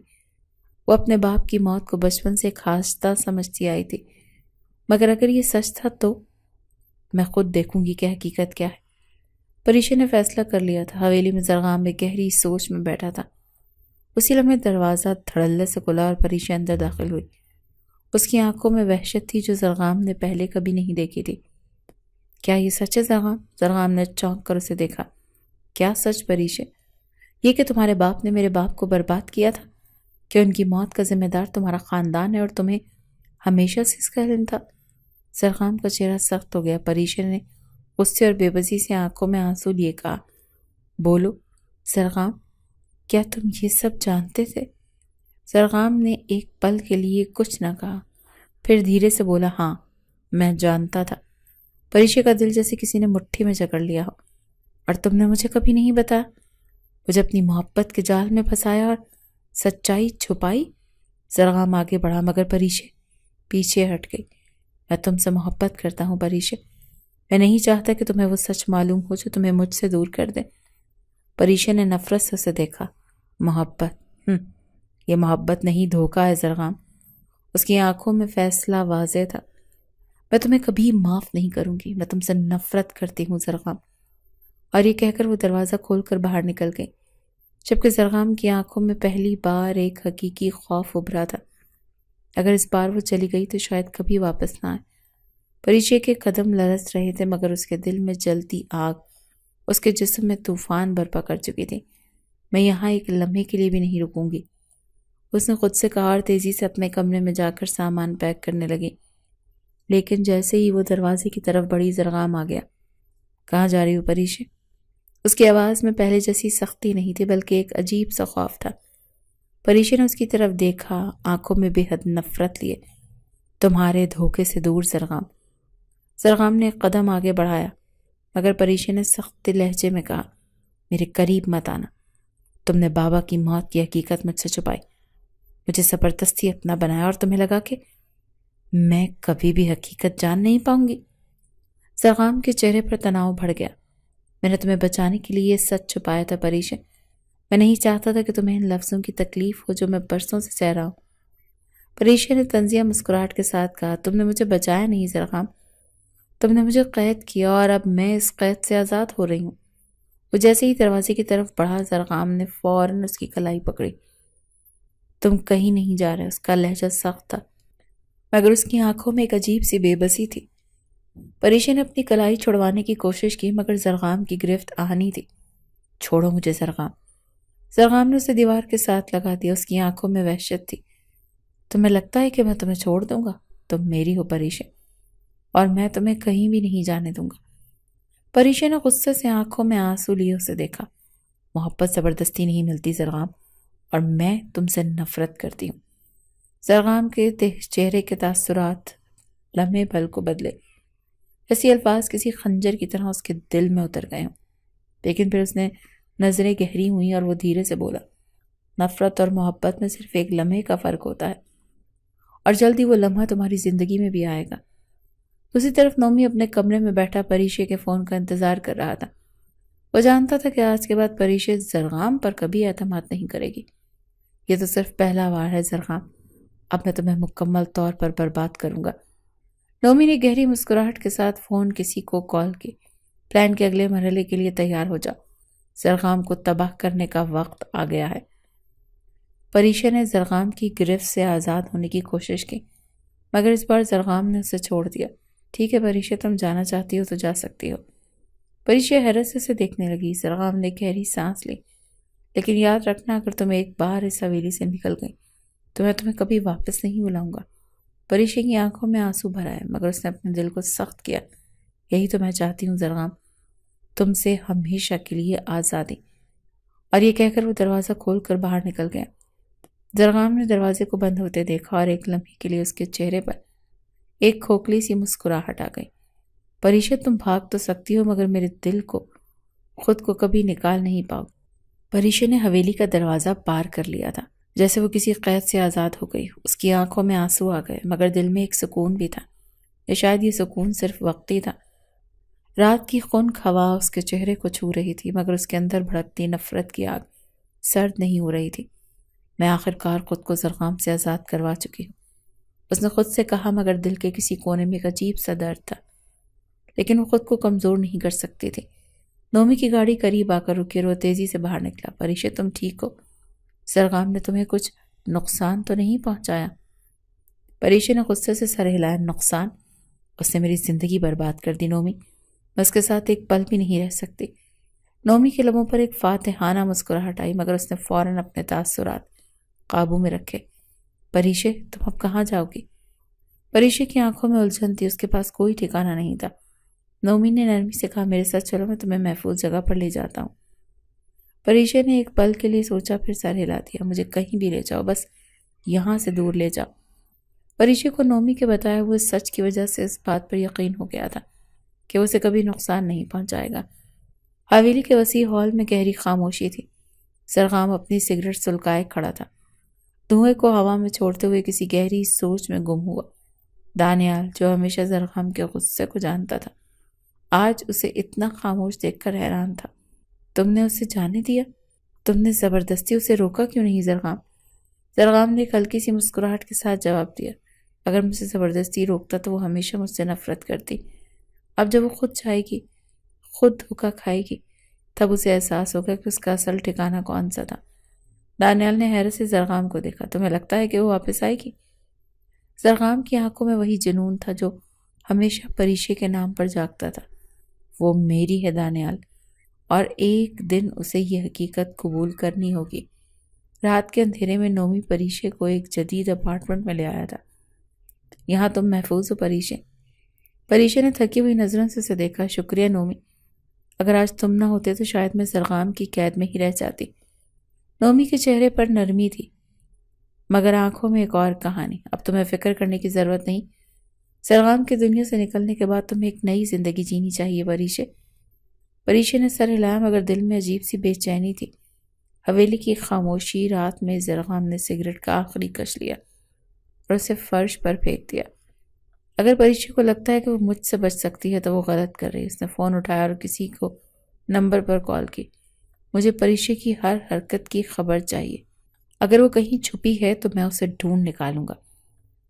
وہ اپنے باپ کی موت کو بچپن سے خواستہ سمجھتی آئی تھی، مگر اگر یہ سچ تھا تو میں خود دیکھوں گی کہ حقیقت کیا ہے۔ پریشے نے فیصلہ کر لیا تھا۔ حویلی میں زرغام میں گہری سوچ میں بیٹھا تھا۔ اسی لمحے دروازہ دھڑلے سے کھلا اور پریشے اندر داخل ہوئی۔ اس کی آنکھوں میں وحشت تھی جو زرغام نے پہلے کبھی نہیں دیکھی تھی۔ کیا یہ سچ ہے زرغام؟ زرغام نے چونک کر اسے دیکھا۔ کیا سچ پریشے؟ یہ کہ تمہارے باپ نے میرے باپ کو برباد کیا تھا، کہ ان کی موت کا ذمہ دار تمہارا خاندان ہے اور تمہیں ہمیشہ سے اس کا علم تھا؟ زرغام کا چہرہ سخت ہو گیا۔ پریشے نے غصے اور بے بسی سے آنکھوں میں آنسو لیے کہا، بولو زرغام، کیا تم یہ سب جانتے تھے؟ زرغام نے ایک پل کے لیے کچھ نہ کہا، پھر دھیرے سے بولا، ہاں میں جانتا تھا۔ پریشے کا دل جیسے کسی نے مٹھی میں جکڑ لیا ہو۔ اور تم نے مجھے کبھی نہیں بتایا؟ مجھے اپنی محبت کے جال میں پھنسایا اور سچائی چھپائی؟ زرغام آگے بڑھا، مگر پریشے پیچھے ہٹ گئی۔ میں تم سے محبت کرتا ہوں پریشے۔ میں نہیں چاہتا کہ تمہیں وہ سچ معلوم ہو جو تمہیں مجھ سے دور کر دے۔ پریشے نے نفرت سے اسے دیکھا۔ محبت؟ یہ محبت نہیں، دھوکہ ہے زرغام۔ اس کی آنکھوں میں فیصلہ واضح تھا۔ میں تمہیں کبھی معاف نہیں کروں گی۔ میں تم سے نفرت کرتی ہوں زرغام۔ اور یہ کہہ کر وہ دروازہ کھول کر باہر نکل گئی، جبکہ زرغام کی آنکھوں میں پہلی بار ایک حقیقی خوف ابھرا تھا۔ اگر اس بار وہ چلی گئی تو شاید کبھی واپس نہ آئے۔ پریشے کے قدم لرز رہے تھے، مگر اس کے دل میں جلتی آگ اس کے جسم میں طوفان برپا کر چکی تھی۔ میں یہاں ایک لمحے کے لیے بھی نہیں رکوں گی، اس نے خود سے کہا، اور تیزی سے اپنے کمرے میں جا کر سامان پیک کرنے لگی۔ لیکن جیسے ہی وہ دروازے کی طرف بڑھی، زرغام آ گیا۔ کہاں جا رہی ہو پریشے؟ اس کی آواز میں پہلے جیسی سختی نہیں تھی، بلکہ ایک عجیب سا خوف تھا۔ پریشے نے اس کی طرف دیکھا، آنکھوں میں بے حد نفرت لیے۔ تمہارے دھوکے سے دور زرغام۔ زرغام نے ایک قدم آگے بڑھایا، مگر پریشے نے سخت لہجے میں کہا، میرے قریب مت آنا۔ تم نے بابا کی موت کی حقیقت مجھ سے چھپائی، مجھے زبردستی اپنا بنایا، اور تمہیں لگا کہ میں کبھی بھی حقیقت جان نہیں پاؤں گی۔ زرغام کے چہرے پر تناؤ بڑھ گیا۔ میں نے تمہیں بچانے کے لیے یہ سچ چھپایا تھا پریشے۔ میں نہیں چاہتا تھا کہ تمہیں ان لفظوں کی تکلیف ہو جو میں برسوں سے سہ رہا ہوں۔ پریشے نے طنزیہ مسکراہٹ کے ساتھ کہا، تم نے مجھے بچایا نہیں زرغام، تم نے مجھے قید کیا اور اب میں اس قید سے آزاد ہو رہی ہوں۔ وہ جیسے ہی دروازے کی طرف بڑھا، زرغام نے فوراً اس کی کلائی پکڑی۔ تم کہیں نہیں جا رہے۔ اس کا لہجہ سخت تھا مگر اس کی آنکھوں میں ایک عجیب سی بے بسی تھی۔ پریشے نے اپنی کلائی چھڑوانے کی کوشش کی مگر زرغام کی گرفت آہنی تھی۔ چھوڑو مجھے زرغام۔ زرغام نے اسے دیوار کے ساتھ لگا دیا۔ اس کی آنکھوں میں وحشت تھی۔ تمہیں لگتا ہے کہ میں تمہیں چھوڑ دوں گا؟ تم میری ہو پریشے، اور میں تمہیں کہیں بھی نہیں جانے دوں گا۔ پریشے نے غصے سے آنکھوں میں آنسو لیے اسے دیکھا۔ محبت زبردستی نہیں ملتی زرغام، اور میں تم سے نفرت کرتی ہوں۔ زرغام کے چہرے کے تاثرات لمحے پل کو بدلے، ایسی الفاظ کسی خنجر کی طرح اس کے دل میں اتر گئے ہوں۔ لیکن پھر اس نے نظریں گہری ہوئیں اور وہ دھیرے سے بولا، نفرت اور محبت میں صرف ایک لمحے کا فرق ہوتا ہے، اور جلدی وہ لمحہ تمہاری زندگی میں بھی آئے گا۔ دوسری طرف نومی اپنے کمرے میں بیٹھا پریشے کے فون کا انتظار کر رہا تھا۔ وہ جانتا تھا کہ آج کے بعد پریشے زرغام پر کبھی اعتماد نہیں کرے گی۔ یہ تو صرف پہلا وار ہے زرغام، اب میں تمہیں مکمل طور پر برباد کروں گا۔ نومی نے گہری مسکراہٹ کے ساتھ فون کسی کو کال کی، پلان کے اگلے مرحلے کے لیے تیار ہو جا، زرغام کو تباہ کرنے کا وقت آ گیا ہے۔ پریشے نے زرغام کی گرفت سے آزاد ہونے کی کوشش کی مگر اس بار زرغام نے اسے چھوڑ دیا۔ ٹھیک ہے پریشے، تم جانا چاہتی ہو تو جا سکتی ہو۔ پریشے حیرت سے اسے دیکھنے لگی۔ زرغام نے گہری سانس لی، لیکن یاد رکھنا اگر تم ایک بار اس حویلی سے نکل گئی تو میں تمہیں کبھی واپس نہیں بلاؤں گا۔ پریشے کی آنکھوں میں آنسو بھر آئے مگر اس نے اپنے دل کو سخت کیا۔ یہی تو میں چاہتی ہوں زرغام، تم سے ہمیشہ کے لیے آزادی۔ اور یہ کہہ کر وہ دروازہ کھول کر باہر نکل گیا۔ زرغام نے دروازے کو بند ہوتے دیکھا اور ایک لمحے کے لیے اس کے چہرے پر ایک کھوکھلی سی مسکراہٹ آ گئی۔ پریشے، تم بھاگ تو سکتی ہو مگر میرے دل کو خود کو کبھی نکال نہیں پاؤ۔ پریشے نے حویلی کا دروازہ پار کر لیا تھا، جیسے وہ کسی قید سے آزاد ہو گئی۔ اس کی آنکھوں میں آنسو آ گئے مگر دل میں ایک سکون بھی تھا، یا شاید یہ سکون صرف وقتی تھا۔ رات کی خنک ہوا اس کے چہرے کو چھو رہی تھی مگر اس کے اندر بھڑکتی نفرت کی آگ سرد نہیں ہو رہی تھی۔ میں آخر کار خود کو زرغام سے آزاد کروا چکی ہوں، اس نے خود سے کہا مگر دل کے کسی کونے میں ایک عجیب سا درد تھا، لیکن وہ خود کو کمزور نہیں کر سکتی تھی۔ نومی کی گاڑی قریب آ کر رکی اور وہ تیزی سے باہر نکلا۔ پریشے، تم ٹھیک ہو؟ زرغام نے تمہیں کچھ نقصان تو نہیں پہنچایا؟ پریشے نے غصے سے سر ہلایا۔ نقصان؟ اس نے میری زندگی برباد کر دی نومی، میں اس کے ساتھ ایک پل بھی نہیں رہ سکتی۔ نومی کے لبوں پر ایک فاتحانہ مسکراہٹ آئی مگر اس نے فوراً اپنے تاثرات قابو میں رکھے۔ پریشے، تم اب کہاں جاؤ گی؟ پریشے کی آنکھوں میں الجھن تھی، اس کے پاس کوئی ٹھکانہ نہیں تھا۔ نومی نے نرمی سے کہا، میرے ساتھ چلو، میں تمہیں محفوظ جگہ پر لے جاتا ہوں۔ پریشے نے ایک پل کے لیے سوچا پھر سر ہلا دیا۔ مجھے کہیں بھی لے جاؤ، بس یہاں سے دور لے جاؤ۔ پریشے کو نومی کے بتائے ہوئے سچ کی وجہ سے اس بات پر یقین ہو گیا تھا کہ اسے کبھی نقصان نہیں پہنچائے گا۔ حویلی کے وسیع ہال میں گہری خاموشی تھی۔ زرغام اپنی سگریٹ سلکائے کھڑا تھا، دھوئے کو ہوا میں چھوڑتے ہوئے کسی گہری سوچ میں گم ہوا۔ دانیال، جو ہمیشہ زرغام کے غصے کو جانتا تھا، آج اسے اتنا خاموش دیکھ کر حیران تھا۔ تم نے اسے جانے دیا؟ تم نے زبردستی اسے روکا کیوں نہیں زرغام؟ زرغام نے ایک ہلکی سی مسکراہٹ کے ساتھ جواب دیا، اگر مجھے زبردستی روکتا تو وہ ہمیشہ مجھ سے نفرت کرتی۔ اب جب وہ خود جائے گی، خود دھوکا کھائے گی، تب اسے احساس ہوگا کہ اس کا اصل ٹھکانہ کون سا تھا۔ دانیال نے حیرت سے زرغام کو دیکھا۔ تمہیں لگتا ہے کہ وہ واپس آئے گی؟ زرغام کی آنکھوں میں وہی جنون تھا جو ہمیشہ پریشے کے نام پر جاگتا تھا۔ وہ میری ہے دانیال، اور ایک دن اسے یہ حقیقت قبول کرنی ہوگی۔ رات کے اندھیرے میں نومی پریشے کو ایک جدید اپارٹمنٹ میں لے آیا تھا۔ یہاں تم محفوظ ہو پریشے؟ پریشے نے تھکی ہوئی نظروں سے اسے دیکھا۔ شکریہ نومی، اگر آج تم نہ ہوتے تو شاید میں زرغام کی قید میں ہی رہ جاتی۔ نومی کے چہرے پر نرمی تھی مگر آنکھوں میں ایک اور کہانی۔ اب تمہیں فکر کرنے کی ضرورت نہیں، زرغام کی دنیا سے نکلنے کے بعد تمہیں ایک نئی زندگی جینی چاہیے پریشے۔ پریشے نے سر ہلایا مگر دل میں عجیب سی بے چینی تھی۔ حویلی کی خاموشی رات میں زرغام نے سگریٹ کا آخری کش لیا اور اسے فرش پر پھینک دیا۔ اگر پریشے کو لگتا ہے کہ وہ مجھ سے بچ سکتی ہے تو وہ غلط کر رہی ہے۔ اس نے فون اٹھایا اور کسی کو نمبر پر کال کی۔ مجھے پریشے کی ہر حرکت کی خبر چاہیے، اگر وہ کہیں چھپی ہے تو میں اسے ڈھونڈ نکالوں گا۔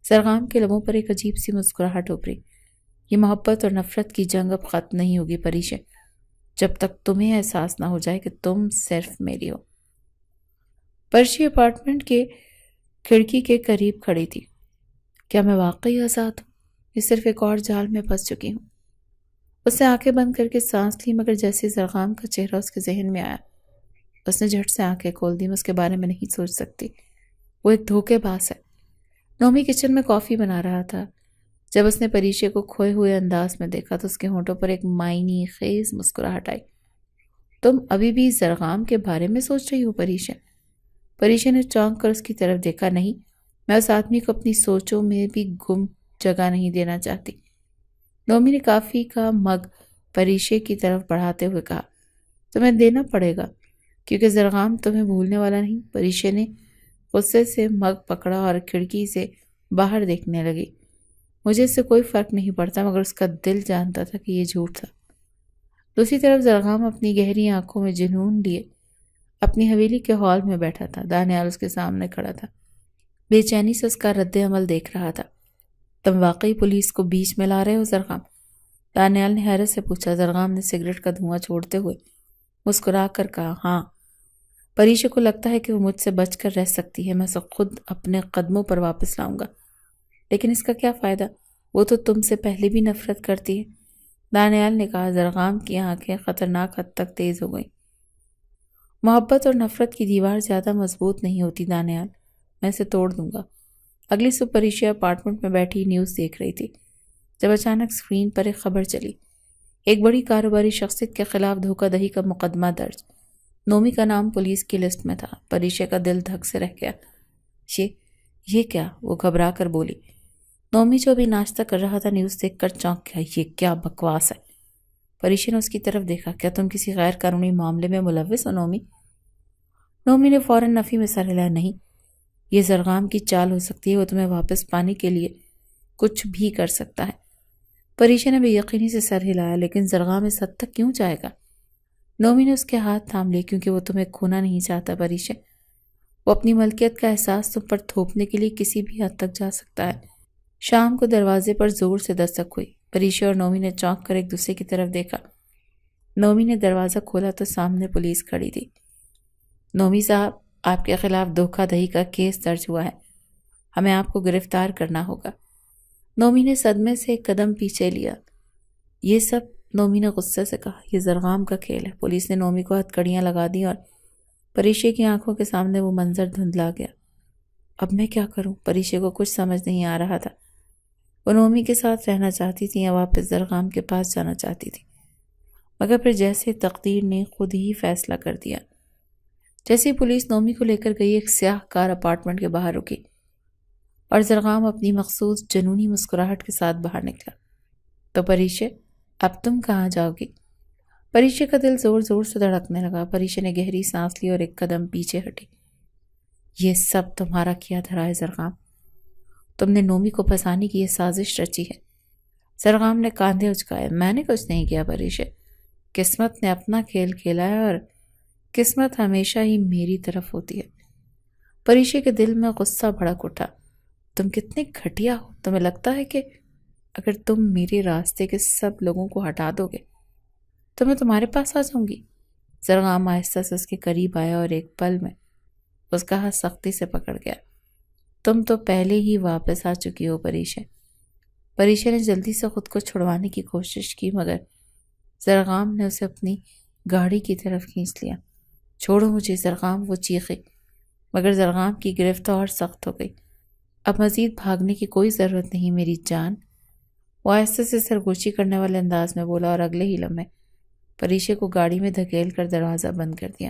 زرغام کے لبوں پر ایک عجیب سی مسکراہٹ ابھری۔ یہ محبت اور نفرت کی جنگ اب ختم نہیں ہوگی پریشے، جب تک تمہیں احساس نہ ہو جائے کہ تم صرف میری ہو۔ پرشی اپارٹمنٹ کے کھڑکی کے قریب کھڑی تھی۔ کیا میں واقعی آزاد ہوں؟ یہ صرف ایک اور جال میں پھنس چکی ہوں۔ اس نے آنکھیں بند کر کے سانس لی، مگر جیسے زرغام کا چہرہ اس کے ذہن میں آیا، اس نے جھٹ سے آنکھیں کھول دی۔ میں اس کے بارے میں نہیں سوچ سکتی، وہ ایک دھوکے باز ہے۔ نومی کچن میں کافی بنا رہا تھا۔ جب اس نے پریشے کو کھوئے ہوئے انداز میں دیکھا تو اس کے ہونٹوں پر ایک معنی خیز مسکراہٹ آئی۔ تم ابھی بھی زرغام کے بارے میں سوچ رہی ہو پریشے؟ پریشے نے چونک کر اس کی طرف دیکھا۔ نہیں، میں اس آدمی کو اپنی سوچوں میں بھی گم جگہ نہیں دینا چاہتی۔ نومی نے کافی کا مگ پریشے کی طرف بڑھاتے ہوئے کہا، تمہیں دینا پڑے گا کیونکہ زرغام تمہیں بھولنے والا نہیں۔ پریشے نے غصے سے مگ پکڑا اور کھڑکی سے باہر دیکھنے لگی۔ مجھے اس سے کوئی فرق نہیں پڑتا، مگر اس کا دل جانتا تھا کہ یہ جھوٹ تھا۔ دوسری طرف زرغام اپنی گہری آنکھوں میں جنون لیے اپنی حویلی کے ہال میں بیٹھا تھا۔ دانیال اس کے سامنے کھڑا تھا، بے چینی سے اس کا رد عمل دیکھ رہا تھا۔ تم واقعی پولیس کو بیچ میں لا رہے ہو زرغام؟ دانیال نے حیرت سے پوچھا۔ زرغام نے سگریٹ کا دھواں چھوڑتے ہوئے مسکرا کر کہا، ہاں، پریشے کو لگتا ہے کہ وہ مجھ سے بچ کر رہ سکتی ہے، میں اسے خود اپنے قدموں پر واپس لاؤں گا، لیکن اس کا کیا فائدہ؟ وہ تو تم سے پہلے بھی نفرت کرتی ہے، دانیال نے کہا۔ زرغام کی آنکھیں خطرناک حد تک تیز ہو گئیں۔ محبت اور نفرت کی دیوار زیادہ مضبوط نہیں ہوتی دانیال، میں اسے توڑ دوں گا۔ اگلی صبح پریشا اپارٹمنٹ میں بیٹھی نیوز دیکھ رہی تھی جب اچانک سکرین پر ایک خبر چلی۔ ایک بڑی کاروباری شخصیت کے خلاف دھوکہ دہی کا مقدمہ درج۔ نومی کا نام پولیس کی لسٹ میں تھا۔ پریشا کا دل دھک سے رہ گیا۔ یہ کیا؟ وہ گھبرا کر بولی۔ نومی جو ابھی ناشتہ کر رہا تھا نیوز دیکھ کر چونک گیا۔ یہ کیا بکواس ہے؟ پریشا نے اس کی طرف دیکھا۔ کیا تم کسی غیر قانونی معاملے میں ملوث ہو نومی؟ نومی نے فوراً نفی میں سر ہلایا۔ نہیں، یہ زرغام کی چال ہو سکتی ہے، وہ تمہیں واپس پانے کے لیے کچھ بھی کر سکتا ہے۔ پریشا نے بے یقینی سے سر ہلایا۔ لیکن زرغام اس حد تک کیوں جائے گا؟ نومی نے اس کے ہاتھ تھام لیے۔ کیونکہ وہ تمہیں کھونا نہیں چاہتا پریشا۔ وہ اپنی ملکیت کا احساس تم پر تھوپنے کے لیے کسی بھی حد تک جا سکتا ہے۔ شام کو دروازے پر زور سے دستک ہوئی۔ پریشا اور نومی نے چونک کر ایک دوسرے کی طرف دیکھا۔ نومی نے دروازہ کھولا تو سامنے پولیس کھڑی تھی۔ نومی صاحب، آپ کے خلاف دھوکہ دہی کا کیس درج ہوا ہے، ہمیں آپ کو گرفتار کرنا ہوگا۔ نومی نے صدمے سے ایک قدم پیچھے لیا۔ یہ سب؟ نومی نے غصے سے کہا۔ یہ زرغام کا کھیل ہے۔ پولیس نے نومی کو ہتھکڑیاں لگا دی اور پریشا کی آنکھوں کے سامنے وہ منظر دھندلا گیا۔ اب میں کیا کروں؟ پریشا کو کچھ سمجھ نہیں آ رہا تھا۔ وہ نومی کے ساتھ رہنا چاہتی تھی یا واپس زرغام کے پاس جانا چاہتی تھی، مگر پھر جیسے تقدیر نے خود ہی فیصلہ کر دیا۔ جیسے پولیس نومی کو لے کر گئی، ایک سیاہ کار اپارٹمنٹ کے باہر رکی اور زرغام اپنی مخصوص جنونی مسکراہٹ کے ساتھ باہر نکلا۔ تو پریشا، اب تم کہاں جاؤ گی؟ پریشا کا دل زور زور سے دھڑکنے لگا۔ پریشا نے گہری سانس لی اور ایک قدم پیچھے ہٹی۔ یہ سب تمہارا کیا دھرا ہے زرغام؟ تم نے نومی کو پھنسانے کی یہ سازش رچی ہے۔ زرغام نے کاندھے اچکائے۔ میں نے کچھ نہیں کیا پریشا، قسمت نے اپنا کھیل کھیلا ہے اور قسمت ہمیشہ ہی میری طرف ہوتی ہے۔ پریشا کے دل میں غصہ بھڑک اٹھا۔ تم کتنے گھٹیا ہو! تمہیں لگتا ہے کہ اگر تم میرے راستے کے سب لوگوں کو ہٹا دو گے تو میں تمہارے پاس آ جاؤں گی؟ زرغام آہستہ سے اس کے قریب آیا اور ایک پل میں اس کا ہاتھ سختی سے پکڑ گیا۔ تم تو پہلے ہی واپس آ چکی ہو پریشا۔ پریشا نے جلدی سے خود کو چھڑوانے کی کوشش کی، مگر زرغام نے اسے اپنی گاڑی کی طرف کھینچ لیا۔ چھوڑو مجھے زرغام، وہ چیخی، مگر زرغام کی گرفت اور سخت ہو گئی۔ اب مزید بھاگنے کی کوئی ضرورت نہیں میری جان، وہ آہستہ سے سرگوشی کرنے والے انداز میں بولا، اور اگلے ہی لمحے پریشا کو گاڑی میں دھکیل کر دروازہ بند کر دیا۔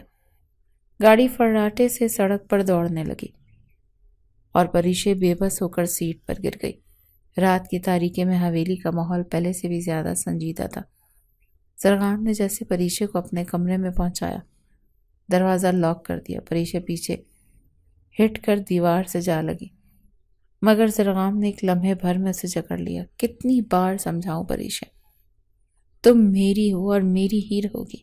گاڑی فراٹے سے سڑک پر دوڑنے لگی اور پریشا بے بس ہو کر سیٹ پر گر گئی۔ رات کی تاریکی میں حویلی کا ماحول پہلے سے بھی زیادہ سنجیدہ تھا۔ زرغام نے جیسے پریشا کو اپنے کمرے میں پہنچایا، دروازہ لاک کر دیا۔ پریشا پیچھے ہٹ کر دیوار سے جا لگی، مگر زرغام نے ایک لمحے بھر میں اسے جکڑ لیا۔ کتنی بار سمجھاؤں پریشا، تم میری ہو اور میری ہی رہو گی،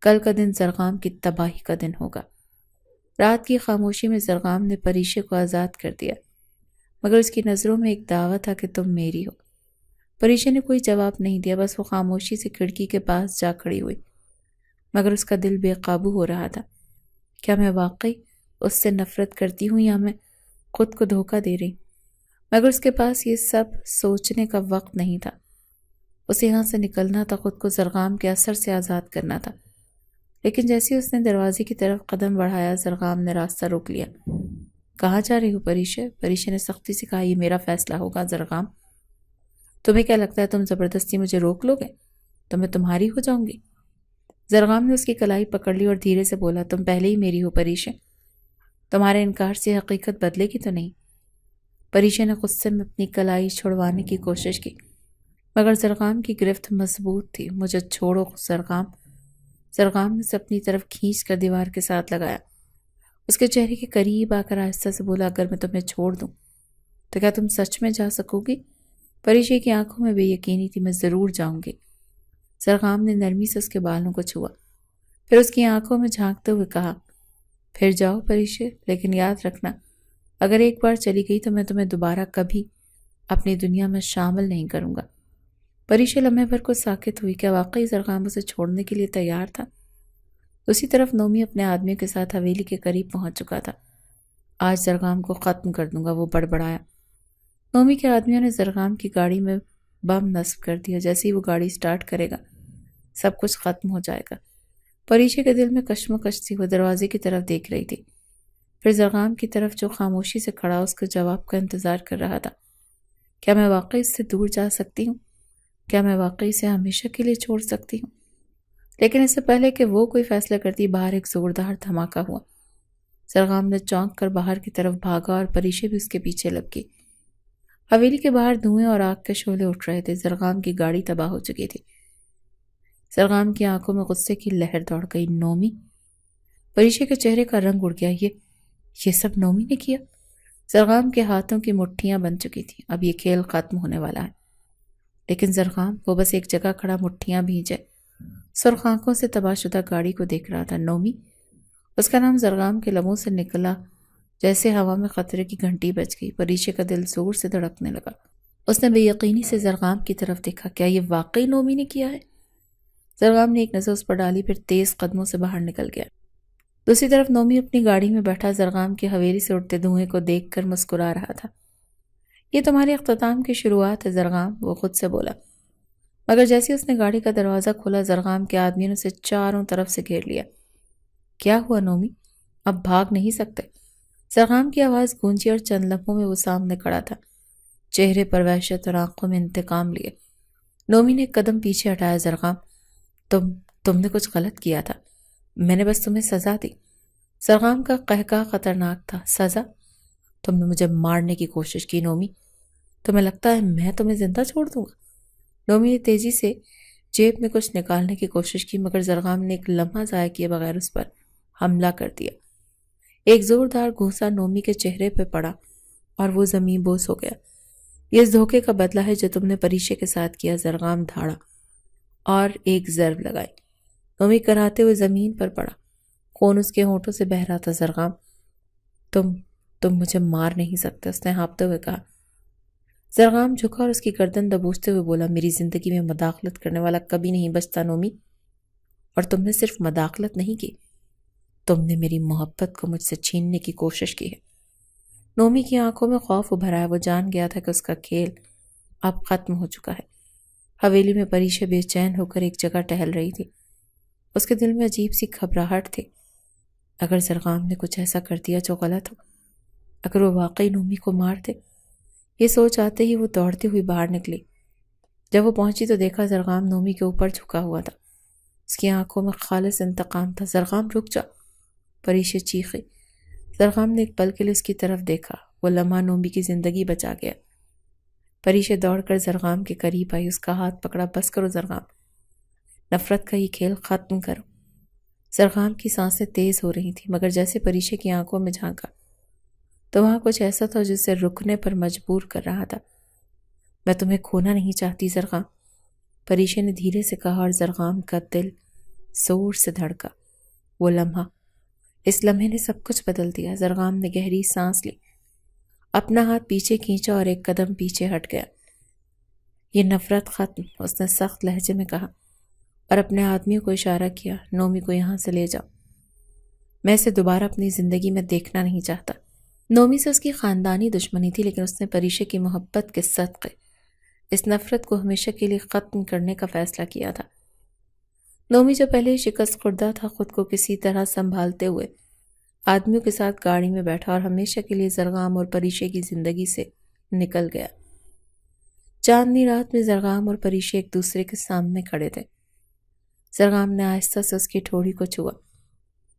کل کا دن زرغام کی تباہی کا دن ہوگا۔ رات کی خاموشی میں زرغام نے پریشے کو آزاد کر دیا، مگر اس کی نظروں میں ایک دعویٰ تھا کہ تم میری ہو۔ پریشے نے کوئی جواب نہیں دیا، بس وہ خاموشی سے کھڑکی کے پاس جا کھڑی ہوئی، مگر اس کا دل بے قابو ہو رہا تھا۔ کیا میں واقعی اس سے نفرت کرتی ہوں یا میں خود کو دھوکہ دے رہی؟ مگر اس کے پاس یہ سب سوچنے کا وقت نہیں تھا۔ اسے یہاں سے نکلنا تھا، خود کو زرغام کے اثر سے آزاد کرنا تھا۔ لیکن جیسے اس نے دروازے کی طرف قدم بڑھایا، زرغام نے راستہ روک لیا۔ کہاں جا رہی ہو پریشے؟ پریشے نے سختی سے کہا، یہ میرا فیصلہ ہوگا زرغام۔ تمہیں کیا لگتا ہے تم زبردستی مجھے روک لو گے تو میں تمہاری ہو جاؤں گی؟ زرغام نے اس کی کلائی پکڑ لی اور دھیرے سے بولا، تم پہلے ہی میری ہو پریشے، تمہارے انکار سے حقیقت بدلے گی تو نہیں؟ پریشے نے غصے میں اپنی کلائی چھڑوانے کی کوشش کی، مگر زرغام کی گرفت مضبوط تھی۔ مجھے چھوڑو زرغام۔ زرغام نے اسے اپنی طرف کھینچ کر دیوار کے ساتھ لگایا، اس کے چہرے کے قریب آ کر آہستہ سے بولا، اگر میں تمہیں چھوڑ دوں تو کیا تم سچ میں جا سکو گی؟ پریشے کی آنکھوں میں بے یقینی تھی۔ میں ضرور جاؤں گی۔ زرغام نے نرمی سے اس کے بالوں کو چھوا، پھر اس کی آنکھوں میں جھانکتے ہوئے کہا، پھر جاؤ پریشے، لیکن یاد رکھنا اگر ایک بار چلی گئی تو میں تمہیں دوبارہ کبھی اپنی دنیا میں شامل نہیں کروں گا۔ پریشے لمحے بھر کو ساکت ہوئی۔ کیا واقعی زرغام اسے چھوڑنے کے لیے تیار تھا؟ اسی طرف نومی اپنے آدمیوں کے ساتھ حویلی کے قریب پہنچ چکا تھا۔ آج زرغام کو ختم کر دوں گا، وہ بڑبڑایا۔ نومی کے آدمیوں نے زرغام کی گاڑی میں بم نصب کر دیا۔ جیسے ہی وہ گاڑی سٹارٹ کرے گا سب کچھ ختم ہو جائے گا۔ پریشے کے دل میں کشمکش تھی، وہ دروازے کی طرف دیکھ رہی تھی، پھر زرغام کی طرف جو خاموشی سے کھڑا اس کے جواب کا انتظار کر رہا تھا۔ کیا میں واقعی اس سے دور جا سکتی ہوں؟ کیا میں واقعی اسے ہمیشہ کے لیے چھوڑ سکتی ہوں؟ لیکن اس سے پہلے کہ وہ کوئی فیصلہ کرتی، باہر ایک زوردار دھماکہ ہوا۔ زرغام نے چونک کر باہر کی طرف بھاگا اور پریشے بھی اس کے پیچھے لگ گئی۔ حویلی کے باہر دھوئیں اور آگ کے شعلے اٹھ رہے تھے۔ زرغام کی گاڑی تباہ ہو چکی تھی۔ زرغام کی آنکھوں میں غصے کی لہر دوڑ گئی۔ نومی؟ پریشے کے چہرے کا رنگ اڑ گیا۔ یہ سب نومی نے کیا؟ زرغام کے ہاتھوں کی مٹھیاں بن چکی تھیں۔ اب یہ کھیل ختم ہونے والا ہے۔ لیکن زرغام، وہ بس ایک جگہ کھڑا مٹھیاں بھیجے سرخ آنکھوں سے تباہ شدہ گاڑی کو دیکھ رہا تھا۔ نومی؟ اس کا نام زرغام کے لبوں سے نکلا جیسے ہوا میں خطرے کی گھنٹی بج گئی۔ پریشے کا دل زور سے دھڑکنے لگا۔ اس نے بے یقینی سے زرغام کی طرف دیکھا۔ کیا یہ واقعی نومی نے کیا ہے؟ زرغام نے ایک نظر اس پر ڈالی، پھر تیز قدموں سے باہر نکل گیا۔ دوسری طرف نومی اپنی گاڑی میں بیٹھا زرغام کی حویلی سے اٹھتے دھوئیں کو دیکھ کر مسکرا رہا تھا۔ یہ تمہارے اختتام کی شروعات ہے زرغام، وہ خود سے بولا، مگر جیسے اس نے گاڑی کا دروازہ کھولا زرغام کے آدمیوں نے اسے چاروں طرف سے گھیر لیا۔ کیا ہوا نومی؟ اب بھاگ نہیں سکتے؟ زرغام کی آواز گونجی اور چند لمحوں میں وہ سامنے کھڑا تھا، چہرے پر وحشت اور آنکھوں میں انتقام لیے۔ نومی نے ایک قدم پیچھے ہٹایا۔ زرغام، تم نے کچھ غلط کیا تھا، میں نے بس تمہیں سزا دی۔ زرغام کا قہقہ خطرناک تھا۔ سزا؟ تم نے مجھے مارنے کی کوشش کی نومی، تمہیں لگتا ہے میں تمہیں زندہ چھوڑ دوں گا؟ نومی نے تیزی سے جیب میں کچھ نکالنے کی کوشش کی، مگر زرغام نے ایک لمحہ ضائع کیے بغیر اس پر حملہ کر دیا۔ ایک زوردار گھوسا نومی کے چہرے پہ پڑا اور وہ زمین بوس ہو گیا۔ یہ اس دھوکے کا بدلہ ہے جو تم نے پریشے کے ساتھ کیا۔ زرغام دھاڑا اور ایک ضرب لگائی۔ نومی کراتے ہوئے زمین پر پڑا، خون اس کے ہونٹوں سے بہہ رہا تھا۔ زرغام، تم مجھے مار نہیں سکتے، اس نے ہانپتے ہوئے کہا۔ زرغام جھکا اور اس کی گردن دبوچتے ہوئے بولا، میری زندگی میں مداخلت کرنے والا کبھی نہیں بچتا نومی، اور تم نے صرف مداخلت نہیں کی، تم نے میری محبت کو مجھ سے چھیننے کی کوشش کی ہے۔ نومی کی آنکھوں میں خوف ابھر آیا۔ وہ جان گیا تھا کہ اس کا کھیل اب ختم ہو چکا ہے۔ حویلی میں پریشے بے چین ہو کر ایک جگہ ٹہل رہی تھی۔ اس کے دل میں عجیب سی گھبراہٹ تھی۔ اگر زرغام نے کچھ ایسا کر دیا جو غلط ہو، اگر وہ واقعی نومی کو مار دے، یہ سوچ آتے ہی وہ دوڑتی ہوئی باہر نکلی۔ جب وہ پہنچی تو دیکھا زرغام نومی کے اوپر جھکا ہوا تھا۔ اس کی آنکھوں میں خالص انتقام تھا۔ زرغام رک جا، پریشے چیخی۔ زرغام نے ایک پل کے لیے اس کی طرف دیکھا۔ وہ لمحہ نومی کی زندگی بچا گیا۔ پریشے دوڑ کر زرغام کے قریب آئی، اس کا ہاتھ پکڑا۔ بس کرو زرغام، نفرت کا یہ کھیل ختم کرو۔ زرغام کی سانسیں تیز ہو رہی تھیں، مگر جیسے پریشے کی آنکھوں میں جھانکا تو وہاں کچھ ایسا تھا جسے رکنے پر مجبور کر رہا تھا۔ میں تمہیں کھونا نہیں چاہتی زرغام، پریشے نے دھیرے سے کہا، اور زرغام کا دل زور سے دھڑکا۔ وہ لمحہ، اس لمحے نے سب کچھ بدل دیا۔ زرغام نے گہری سانس لی، اپنا ہاتھ پیچھے کھینچا اور ایک قدم پیچھے ہٹ گیا۔ یہ نفرت ختم، اس نے سخت لہجے میں کہا اور اپنے آدمیوں کو اشارہ کیا، نومی کو یہاں سے لے جاؤ، میں اسے دوبارہ اپنی زندگی میں دیکھنا نہیں چاہتا۔ نومی سے اس کی خاندانی دشمنی تھی، لیکن اس نے پریشا کی محبت کے صدقے اس نفرت کو ہمیشہ کے لیے ختم کرنے کا فیصلہ کیا تھا۔ نومی جو پہلے شکست خوردہ تھا، خود کو کسی طرح سنبھالتے ہوئے آدمیوں کے ساتھ گاڑی میں بیٹھا اور ہمیشہ کے لیے زرغام اور پریشے کی زندگی سے نکل گیا۔ چاندنی رات میں زرغام اور پریشے ایک دوسرے کے سامنے کھڑے تھے۔ زرغام نے آہستہ سے اس کی ٹھوڑی کو چھوا۔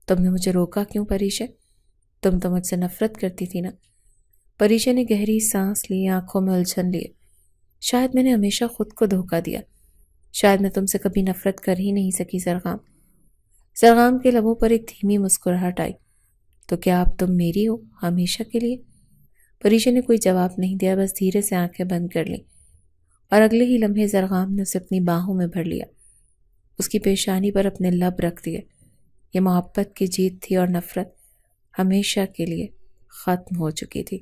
تم نے مجھے روکا کیوں پریشے؟ تم تو مجھ سے نفرت کرتی تھی نا؟ پریشے نے گہری سانس لی، آنکھوں میں الجھن لیے۔ شاید میں نے ہمیشہ خود کو دھوکہ دیا، شاید میں تم سے کبھی نفرت کر ہی نہیں سکی زرغام۔ زرغام کے لبوں پر ایک دھیمی مسکراہٹ آئی۔ تو کیا اب تم میری ہو ہمیشہ کے لیے؟ پریشے نے کوئی جواب نہیں دیا، بس دھیرے سے آنکھیں بند کر لیں اور اگلے ہی لمحے زرغام نے اسے اپنی باہوں میں بھر لیا، اس کی پیشانی پر اپنے لب رکھ دیے۔ یہ محبت کی جیت تھی اور نفرت ہمیشہ کے لیے ختم ہو چکی تھی۔